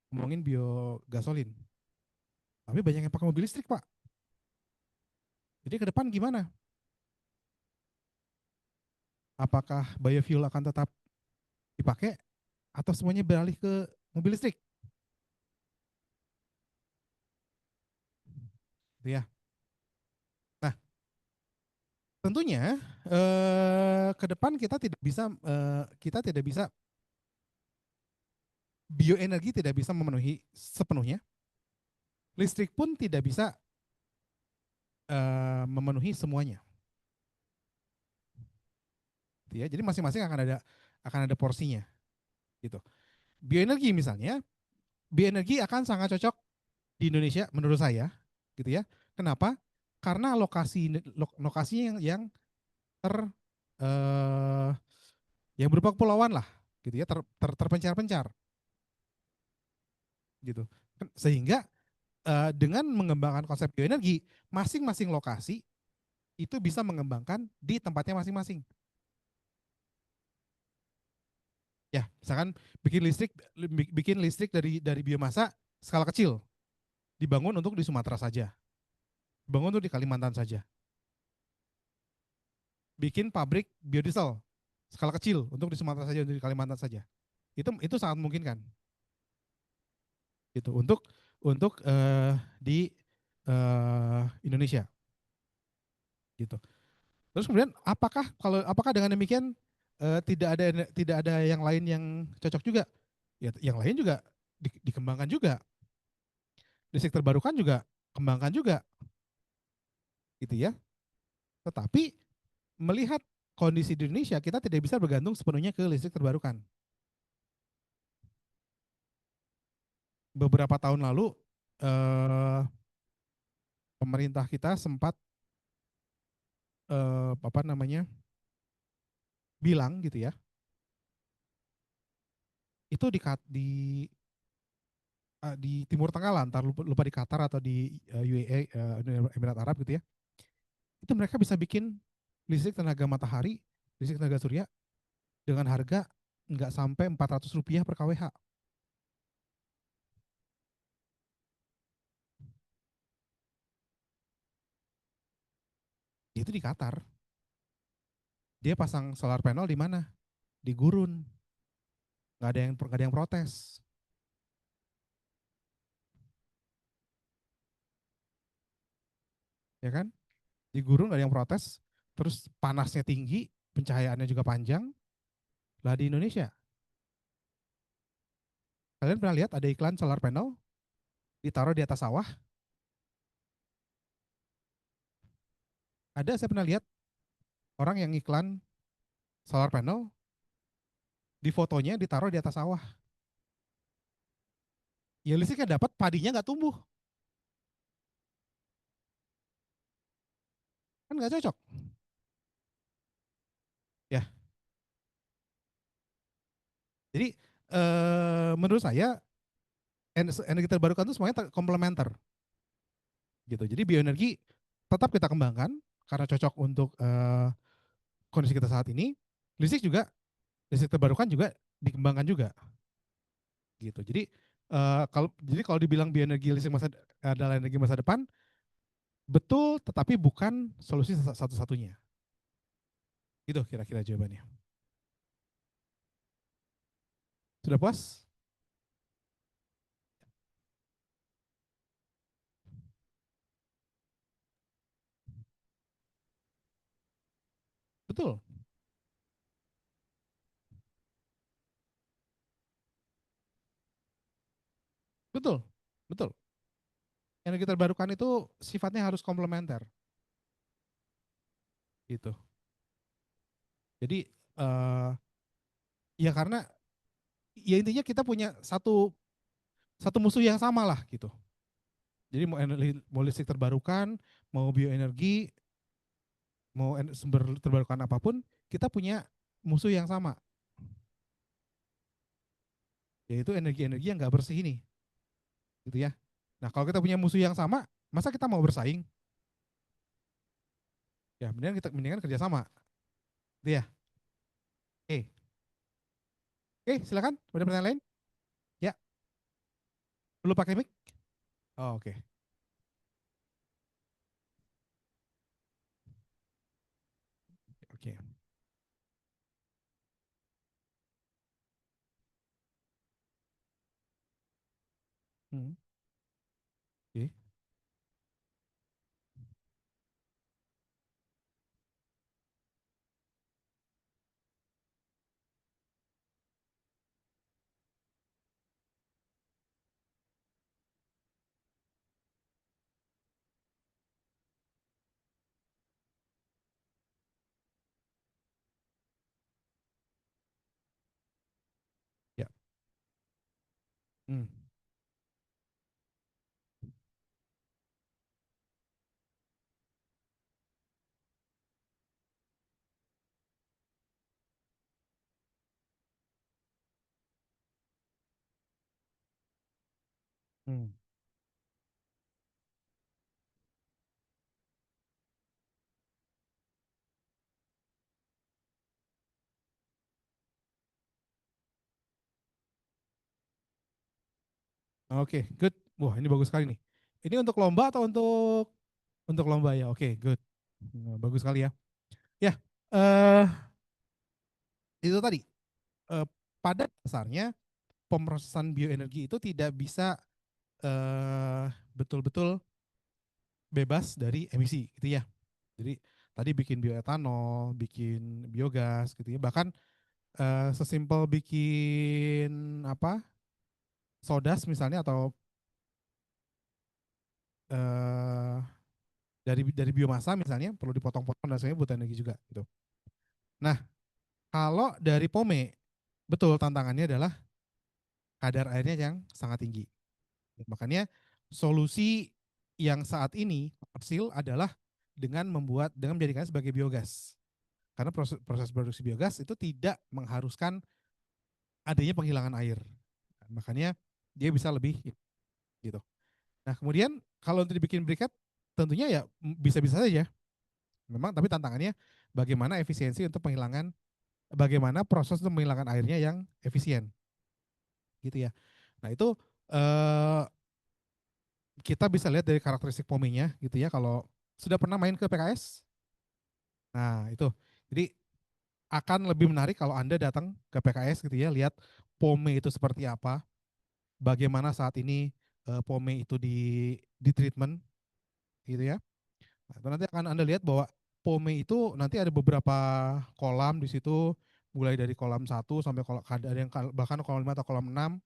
ngomongin biogasolin, tapi banyak yang pakai mobil listrik, Pak. Jadi ke depan gimana? Apakah biofuel akan tetap dipakai atau semuanya beralih ke mobil listrik? Gitu ya. Nah, tentunya ke depan kita tidak bisa bioenergi tidak bisa memenuhi sepenuhnya, listrik pun tidak bisa memenuhi semuanya. Gitu ya. Jadi masing-masing akan ada porsinya gitu. Bioenergi misalnya, bioenergi akan sangat cocok di Indonesia menurut saya, gitu ya. Kenapa? Karena lokasinya yang ter eh, yang berupa kepulauan lah, gitu ya, terpencar-pencar, gitu. Sehingga dengan mengembangkan konsep bioenergi, masing-masing lokasi itu bisa mengembangkan di tempatnya masing-masing. Ya, misalkan bikin listrik dari biomasa skala kecil, dibangun untuk di Sumatera saja, dibangun untuk di Kalimantan saja. Bikin pabrik biodiesel skala kecil untuk di Sumatera saja, untuk di Kalimantan saja. Itu sangat mungkin kan, gitu. Untuk di Indonesia, gitu. Terus kemudian apakah dengan demikian tidak ada yang lain yang cocok juga? Ya, yang lain juga dikembangkan juga, listrik terbarukan juga kembangkan juga, gitu ya. Tetapi melihat kondisi di Indonesia, kita tidak bisa bergantung sepenuhnya ke listrik terbarukan. Beberapa tahun lalu eh, pemerintah kita sempat apa namanya bilang gitu ya, itu di Timur Tengah lah, entar lupa di Qatar atau di UAE, Emirat Arab gitu ya, itu mereka bisa bikin listrik tenaga matahari, listrik tenaga surya dengan harga nggak sampai Rp400 per kWh. Itu di Qatar. Dia pasang solar panel di mana? Di gurun. Nggak ada yang protes, ya kan? Di gurun nggak ada yang protes. Terus panasnya tinggi, pencahayaannya juga panjang. Lah di Indonesia, kalian pernah lihat ada iklan solar panel ditaruh di atas sawah? Ada, saya pernah lihat orang yang iklan solar panel, di fotonya ditaruh di atas sawah. Ya listriknya dapat, padinya nggak tumbuh, kan nggak cocok. Ya, jadi menurut saya energi terbarukan itu semuanya komplementer, gitu. Jadi bioenergi tetap kita kembangkan karena cocok untuk kondisi kita saat ini. Listrik terbarukan juga dikembangkan juga, gitu. Jadi kalau dibilang bioenergi listrik adalah energi masa depan, betul, tetapi bukan solusi satu-satunya. Itu kira-kira jawabannya. Sudah puas? Betul, betul, betul. Energi terbarukan itu sifatnya harus komplementer, gitu. Jadi ya karena ya intinya kita punya satu satu musuh yang sama lah, gitu. Jadi mau listrik terbarukan, mau bioenergi, mau sumber terbarukan apapun, kita punya musuh yang sama, yaitu energi-energi yang nggak bersih ini, gitu ya. Nah, kalau kita punya musuh yang sama, masa kita mau bersaing? Ya, mendingan kerjasama, gitu ya. Oke, silakan. Ada pertanyaan lain? Ya, perlu pakai mic? Oh, oke. Oke. Hmm. Oke. Ya. Hmm. Hmm. Oke, good. Wah, ini bagus sekali nih. Ini untuk lomba atau untuk lomba ya? Oke, good. Nah, bagus sekali ya. Ya, eh itu tadi. eh, Pada dasarnya pemrosesan bioenergi itu tidak bisa betul-betul bebas dari emisi, gitu ya. Jadi tadi bikin bioetanol, bikin biogas, gitu ya. Bahkan sesimpel bikin apa sodas misalnya atau eh, dari biomasa misalnya perlu dipotong-potong dan sebagainya butuh energi juga gitu. Nah, kalau dari POME, betul tantangannya adalah kadar airnya yang sangat tinggi. Makanya solusi yang saat ini hasil adalah dengan menjadikannya sebagai biogas. Karena proses produksi biogas itu tidak mengharuskan adanya penghilangan air. Makanya dia bisa lebih gitu. Nah, kemudian kalau untuk dibikin briket tentunya ya bisa-bisa saja. Memang tapi tantangannya bagaimana efisiensi untuk penghilangan bagaimana proses untuk menghilangkan airnya yang efisien gitu ya. Nah, itu eh, kita bisa lihat dari karakteristik pomenya gitu ya. Kalau sudah pernah main ke PKS, nah itu. Jadi akan lebih menarik kalau Anda datang ke PKS gitu ya, lihat pome itu seperti apa, bagaimana saat ini pome itu di treatment gitu ya. Nah, itu nanti akan Anda lihat bahwa pome itu nanti ada beberapa kolam di situ, mulai dari kolam 1 sampai ada yang bahkan kolam 5 atau kolam 6.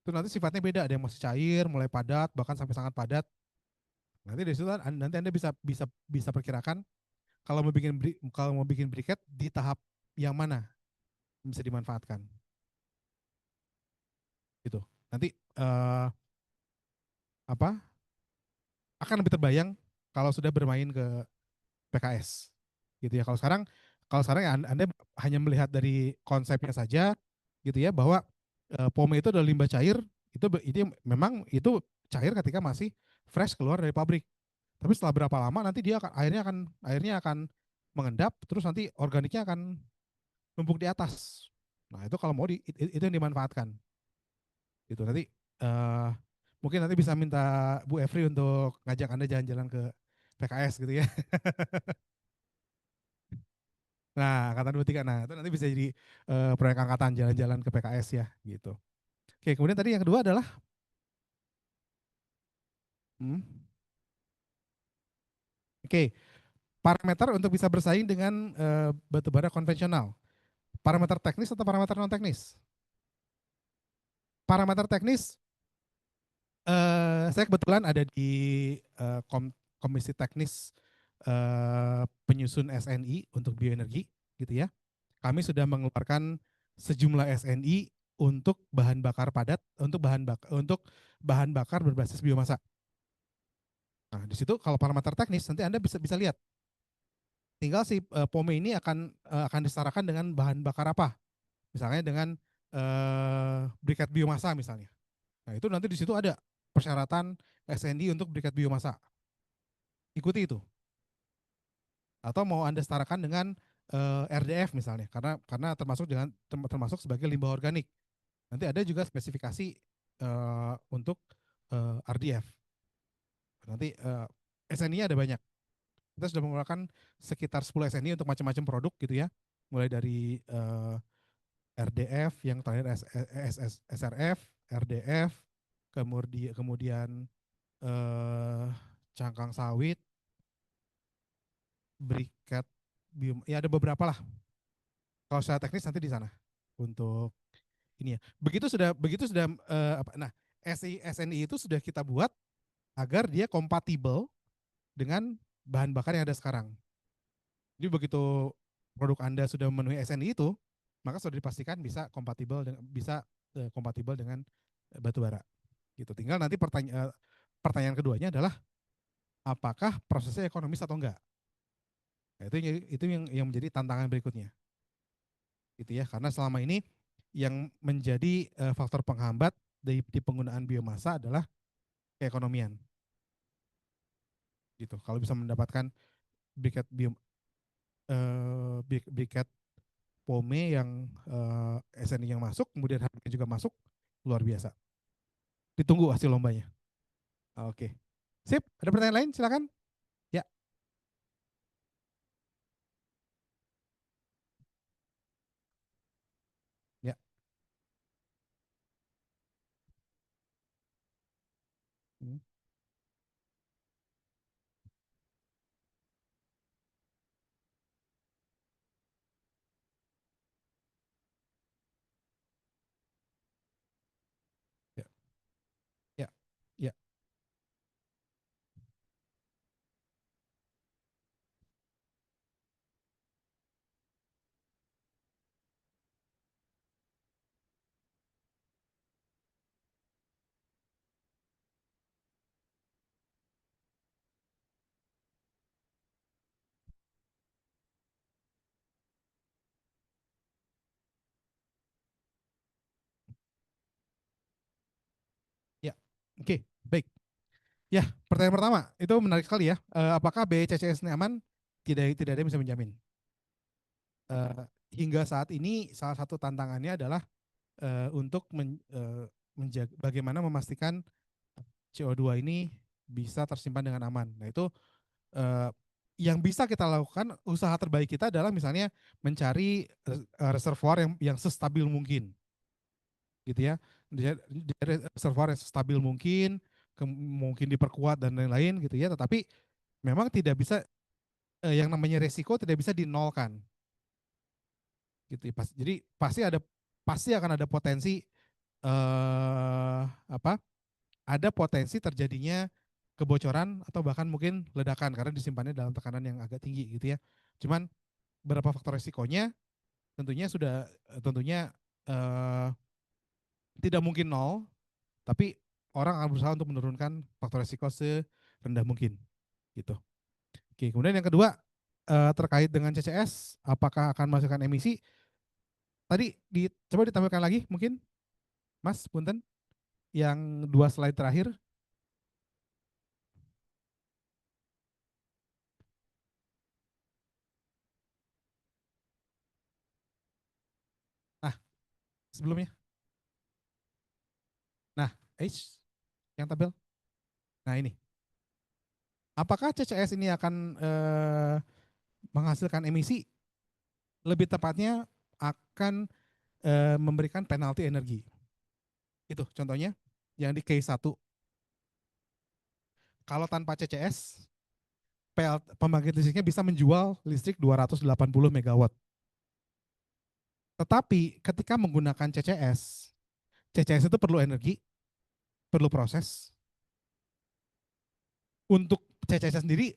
Itu nanti sifatnya beda, ada yang masih cair, mulai padat, bahkan sampai sangat padat. Nanti dari situ nanti Anda bisa bisa bisa perkirakan kalau mau bikin briket di tahap yang mana bisa dimanfaatkan gitu. Nanti apa akan lebih terbayang kalau sudah bermain ke PKS gitu ya. Kalau sekarang ya Anda hanya melihat dari konsepnya saja gitu ya bahwa pome itu adalah limbah cair itu memang itu cair ketika masih fresh keluar dari pabrik. Tapi setelah berapa lama nanti airnya akan mengendap terus nanti organiknya akan numpuk di atas. Nah, itu kalau mau itu yang dimanfaatkan. Gitu. Nanti eh mungkin nanti bisa minta Bu Evri untuk ngajak Anda jalan-jalan ke PKS gitu ya. Nah, angkatan 23. Nah, itu nanti bisa jadi proyek angkatan jalan-jalan ke PKS ya, gitu. Oke, kemudian tadi yang kedua adalah hmm, oke, parameter untuk bisa bersaing dengan batu bara konvensional. Parameter teknis atau parameter non teknis? Parameter teknis saya kebetulan ada di komisi teknis penyusun SNI untuk bioenergi gitu ya. Kami sudah mengeluarkan sejumlah SNI untuk bahan bakar padat, untuk bahan bakar berbasis biomasa. Nah, di situ kalau parameter teknis nanti Anda bisa bisa lihat. Tinggal si POME ini akan disetarakan dengan bahan bakar apa? Misalnya dengan briket biomasa misalnya. Nah, itu nanti di situ ada persyaratan SNI untuk briket biomasa. Ikuti itu. Atau mau Anda setarakan dengan RDF misalnya karena termasuk sebagai limbah organik. Nanti ada juga spesifikasi untuk RDF. Nanti SNI-nya ada banyak. Kita sudah mengeluarkan sekitar 10 SNI untuk macam-macam produk gitu ya. Mulai dari RDF, yang terakhir SRF, RDF, kemudian cangkang sawit, briket, ya ada beberapa lah. Kalau secara teknis nanti di sana untuk ini ya. Begitu sudah nah SNI itu sudah kita buat agar dia kompatibel dengan bahan bakar yang ada sekarang. Jadi begitu produk Anda sudah memenuhi SNI itu, maka sudah dipastikan bisa kompatibel dengan batu bara. Gitu. Tinggal nanti pertanyaan keduanya adalah apakah prosesnya ekonomis atau enggak. Nah, itu yang menjadi tantangan berikutnya. Gitu ya, karena selama ini yang menjadi faktor penghambat di penggunaan biomasa adalah keekonomian. Gitu. Kalau bisa mendapatkan briket briket pome yang SNI yang masuk, kemudian harganya juga masuk, luar biasa. Ditunggu hasil lombanya. Oke. Sip, ada pertanyaan lain? Silakan. Ya. Ya. Hmm. Ya. Ya. Ya. Ya. Oke, baik. Ya, pertanyaan pertama itu menarik sekali ya. Apakah BCCS ini aman? Tidak ada yang bisa menjamin. Eh, Hingga saat ini salah satu tantangannya adalah untuk menjaga bagaimana memastikan CO2 ini bisa tersimpan dengan aman. Nah itu eh, yang bisa kita lakukan, usaha terbaik kita adalah misalnya mencari reservoir yang sestabil mungkin, gitu ya. Di reservoir yang stabil mungkin, mungkin diperkuat dan lain-lain gitu ya. Tetapi memang tidak bisa yang namanya resiko tidak bisa dinolkan, gitu ya. Jadi pasti akan ada potensi apa? Ada potensi terjadinya kebocoran atau bahkan mungkin ledakan karena disimpannya dalam tekanan yang agak tinggi gitu ya. Cuman berapa faktor resikonya tentunya eh, tidak mungkin nol, tapi orang akan berusaha untuk menurunkan faktor resiko serendah mungkin gitu. Oke, kemudian yang kedua terkait dengan CCS, apakah akan menghasilkan emisi? Tadi coba ditampilkan lagi mungkin, Mas Punten, yang 2 slide terakhir. Nah, sebelumnya. Nah, yang tampil. Nah ini, apakah CCS ini akan menghasilkan emisi? Lebih tepatnya akan memberikan penalti energi. Itu contohnya yang di case 1. Kalau tanpa CCS, pembangkit listriknya bisa menjual listrik 280 megawatt. Tetapi ketika menggunakan CCS itu perlu energi, perlu proses. Untuk CCS sendiri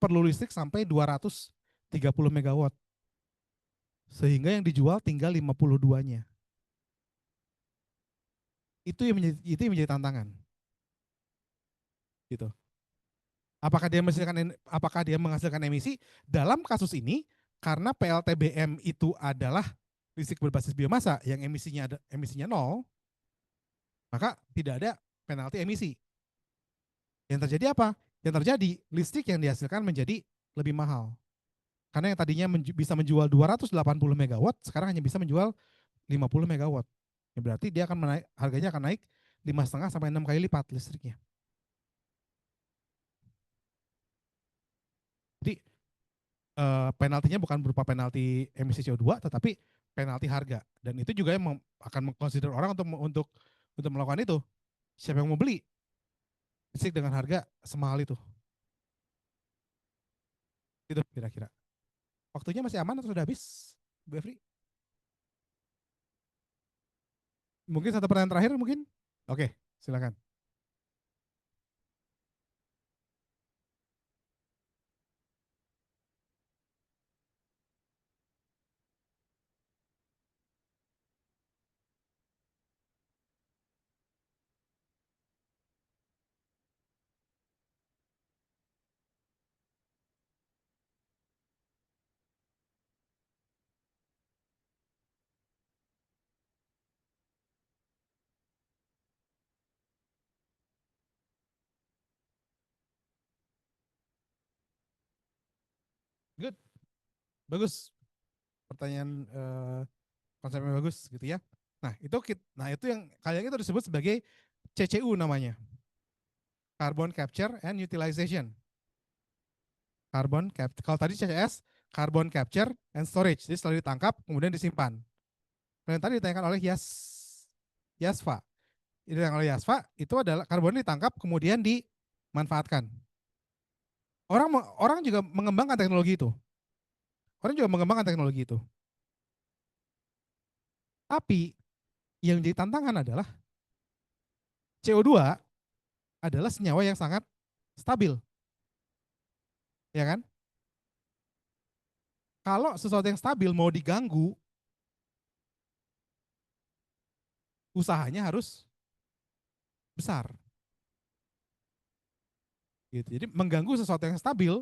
perlu listrik sampai 230 megawatt. Sehingga yang dijual tinggal 52-nya. Itu yang menjadi tantangan. Gitu. Apakah dia menghasilkan emisi? Dalam kasus ini, karena PLTBM itu adalah listrik berbasis biomasa yang emisinya nol, maka tidak ada penalti emisi. Yang terjadi apa? Yang terjadi listrik yang dihasilkan menjadi lebih mahal. Karena yang tadinya bisa menjual 280 megawatt, sekarang hanya bisa menjual 50 megawatt. Ya berarti harganya akan naik 5,5 sampai 6 kali lipat listriknya. Jadi penaltinya bukan berupa penalti emisi CO2 tetapi penalti harga, dan itu juga yang akan mengconsider orang untuk melakukan itu, Siapa yang mau beli listrik dengan harga semahal itu? Itu kira-kira. Waktunya masih aman atau sudah habis, Bu Efri? Mungkin satu pertanyaan terakhir mungkin? Oke, silakan. Good, bagus. Pertanyaan konsepnya bagus gitu ya. Nah itu yang kayaknya itu disebut sebagai CCU namanya, Carbon Capture and Utilization. Kalau tadi CCS, Carbon Capture and Storage, jadi setelah ditangkap kemudian disimpan. Dan tadi ditanyakan oleh Yasfa, itu yang oleh Yasfa itu adalah karbon ditangkap kemudian dimanfaatkan. Orang orang juga mengembangkan teknologi itu. Orang juga mengembangkan teknologi itu. Tapi yang jadi tantangan adalah CO2 adalah senyawa yang sangat stabil, ya kan? Kalau sesuatu yang stabil mau diganggu, usahanya harus besar. Gitu. Jadi mengganggu sesuatu yang stabil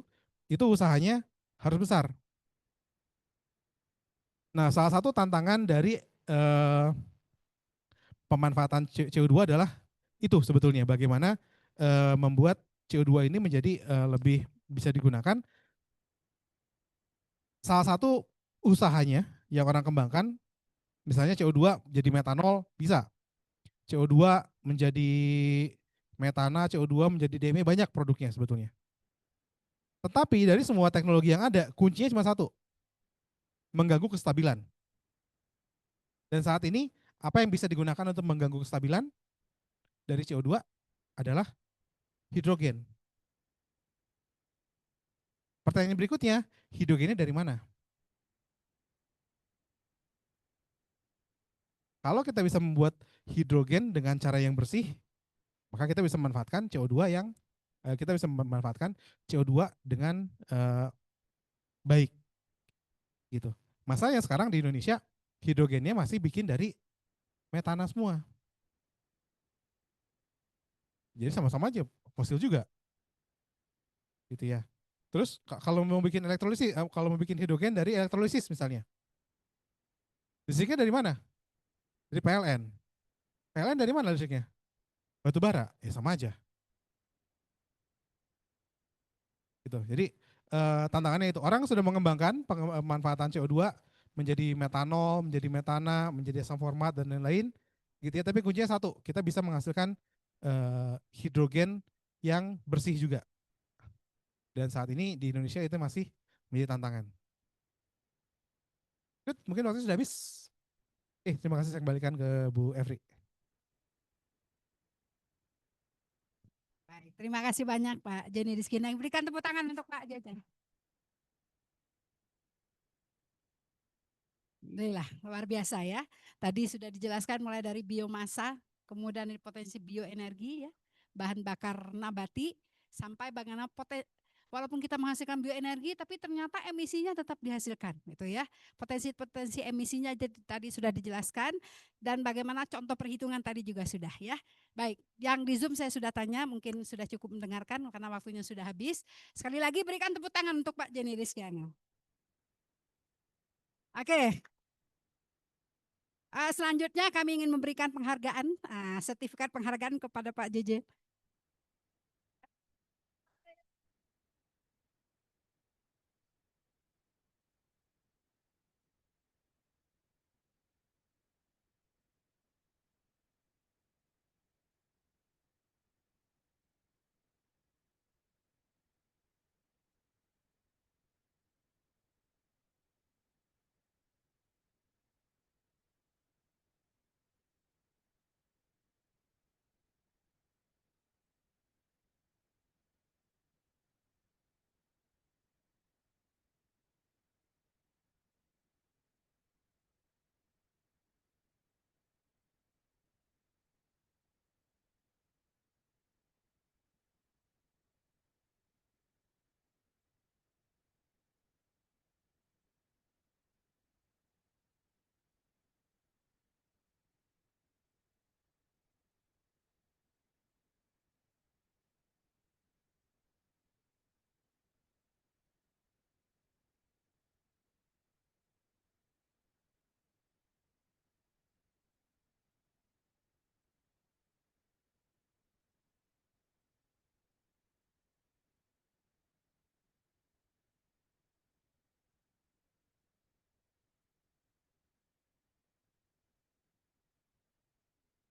itu usahanya harus besar. Nah, salah satu tantangan dari eh, pemanfaatan CO2 adalah itu sebetulnya bagaimana membuat CO2 ini menjadi lebih bisa digunakan. Salah satu usahanya yang orang kembangkan, misalnya CO2 jadi metanol bisa, CO2 menjadi metana, CO2 menjadi DME, banyak produknya sebetulnya. Tetapi dari semua teknologi yang ada, kuncinya cuma satu, mengganggu kestabilan. Dan saat ini, apa yang bisa digunakan untuk mengganggu kestabilan dari CO2 adalah hidrogen. Pertanyaan berikutnya, hidrogennya dari mana? Kalau kita bisa membuat hidrogen dengan cara yang bersih, maka kita bisa memanfaatkan CO2 yang kita bisa memanfaatkan CO2 dengan baik gitu. Masalahnya sekarang di Indonesia hidrogennya masih bikin dari metana semua. Jadi sama-sama aja fosil juga gitu ya. Terus kalau mau bikin elektrolisis, kalau mau bikin hidrogen dari elektrolisis misalnya, listriknya dari mana? Dari PLN. PLN dari mana listriknya? Batu bara. Ya sama aja. Gitu. Jadi tantangannya itu orang sudah mengembangkan pemanfaatan CO2 menjadi metanol, menjadi metana, menjadi asam format dan lain-lain gitu ya. Tapi kuncinya satu, kita bisa menghasilkan hidrogen yang bersih juga. Dan saat ini di Indonesia itu masih menjadi tantangan. Good, mungkin waktu sudah habis. Terima kasih, saya kembalikan ke Bu Evri. Baik, terima kasih banyak Pak Jenny Rizkina. Berikan tepuk tangan untuk Pak Jajan. Inilah luar biasa ya. Tadi sudah dijelaskan mulai dari biomasa, kemudian dari potensi bioenergi ya, bahan bakar nabati, sampai bagaimana walaupun kita menghasilkan bioenergi tapi ternyata emisinya tetap dihasilkan gitu ya. Potensi-potensi emisinya tadi sudah dijelaskan dan bagaimana contoh perhitungan tadi juga sudah ya. Baik, yang di Zoom saya sudah tanya, mungkin sudah cukup mendengarkan karena waktunya sudah habis. Sekali lagi berikan tepuk tangan untuk Pak Jenny Rizkyana. Oke, selanjutnya kami ingin memberikan penghargaan, sertifikat penghargaan kepada Pak JJ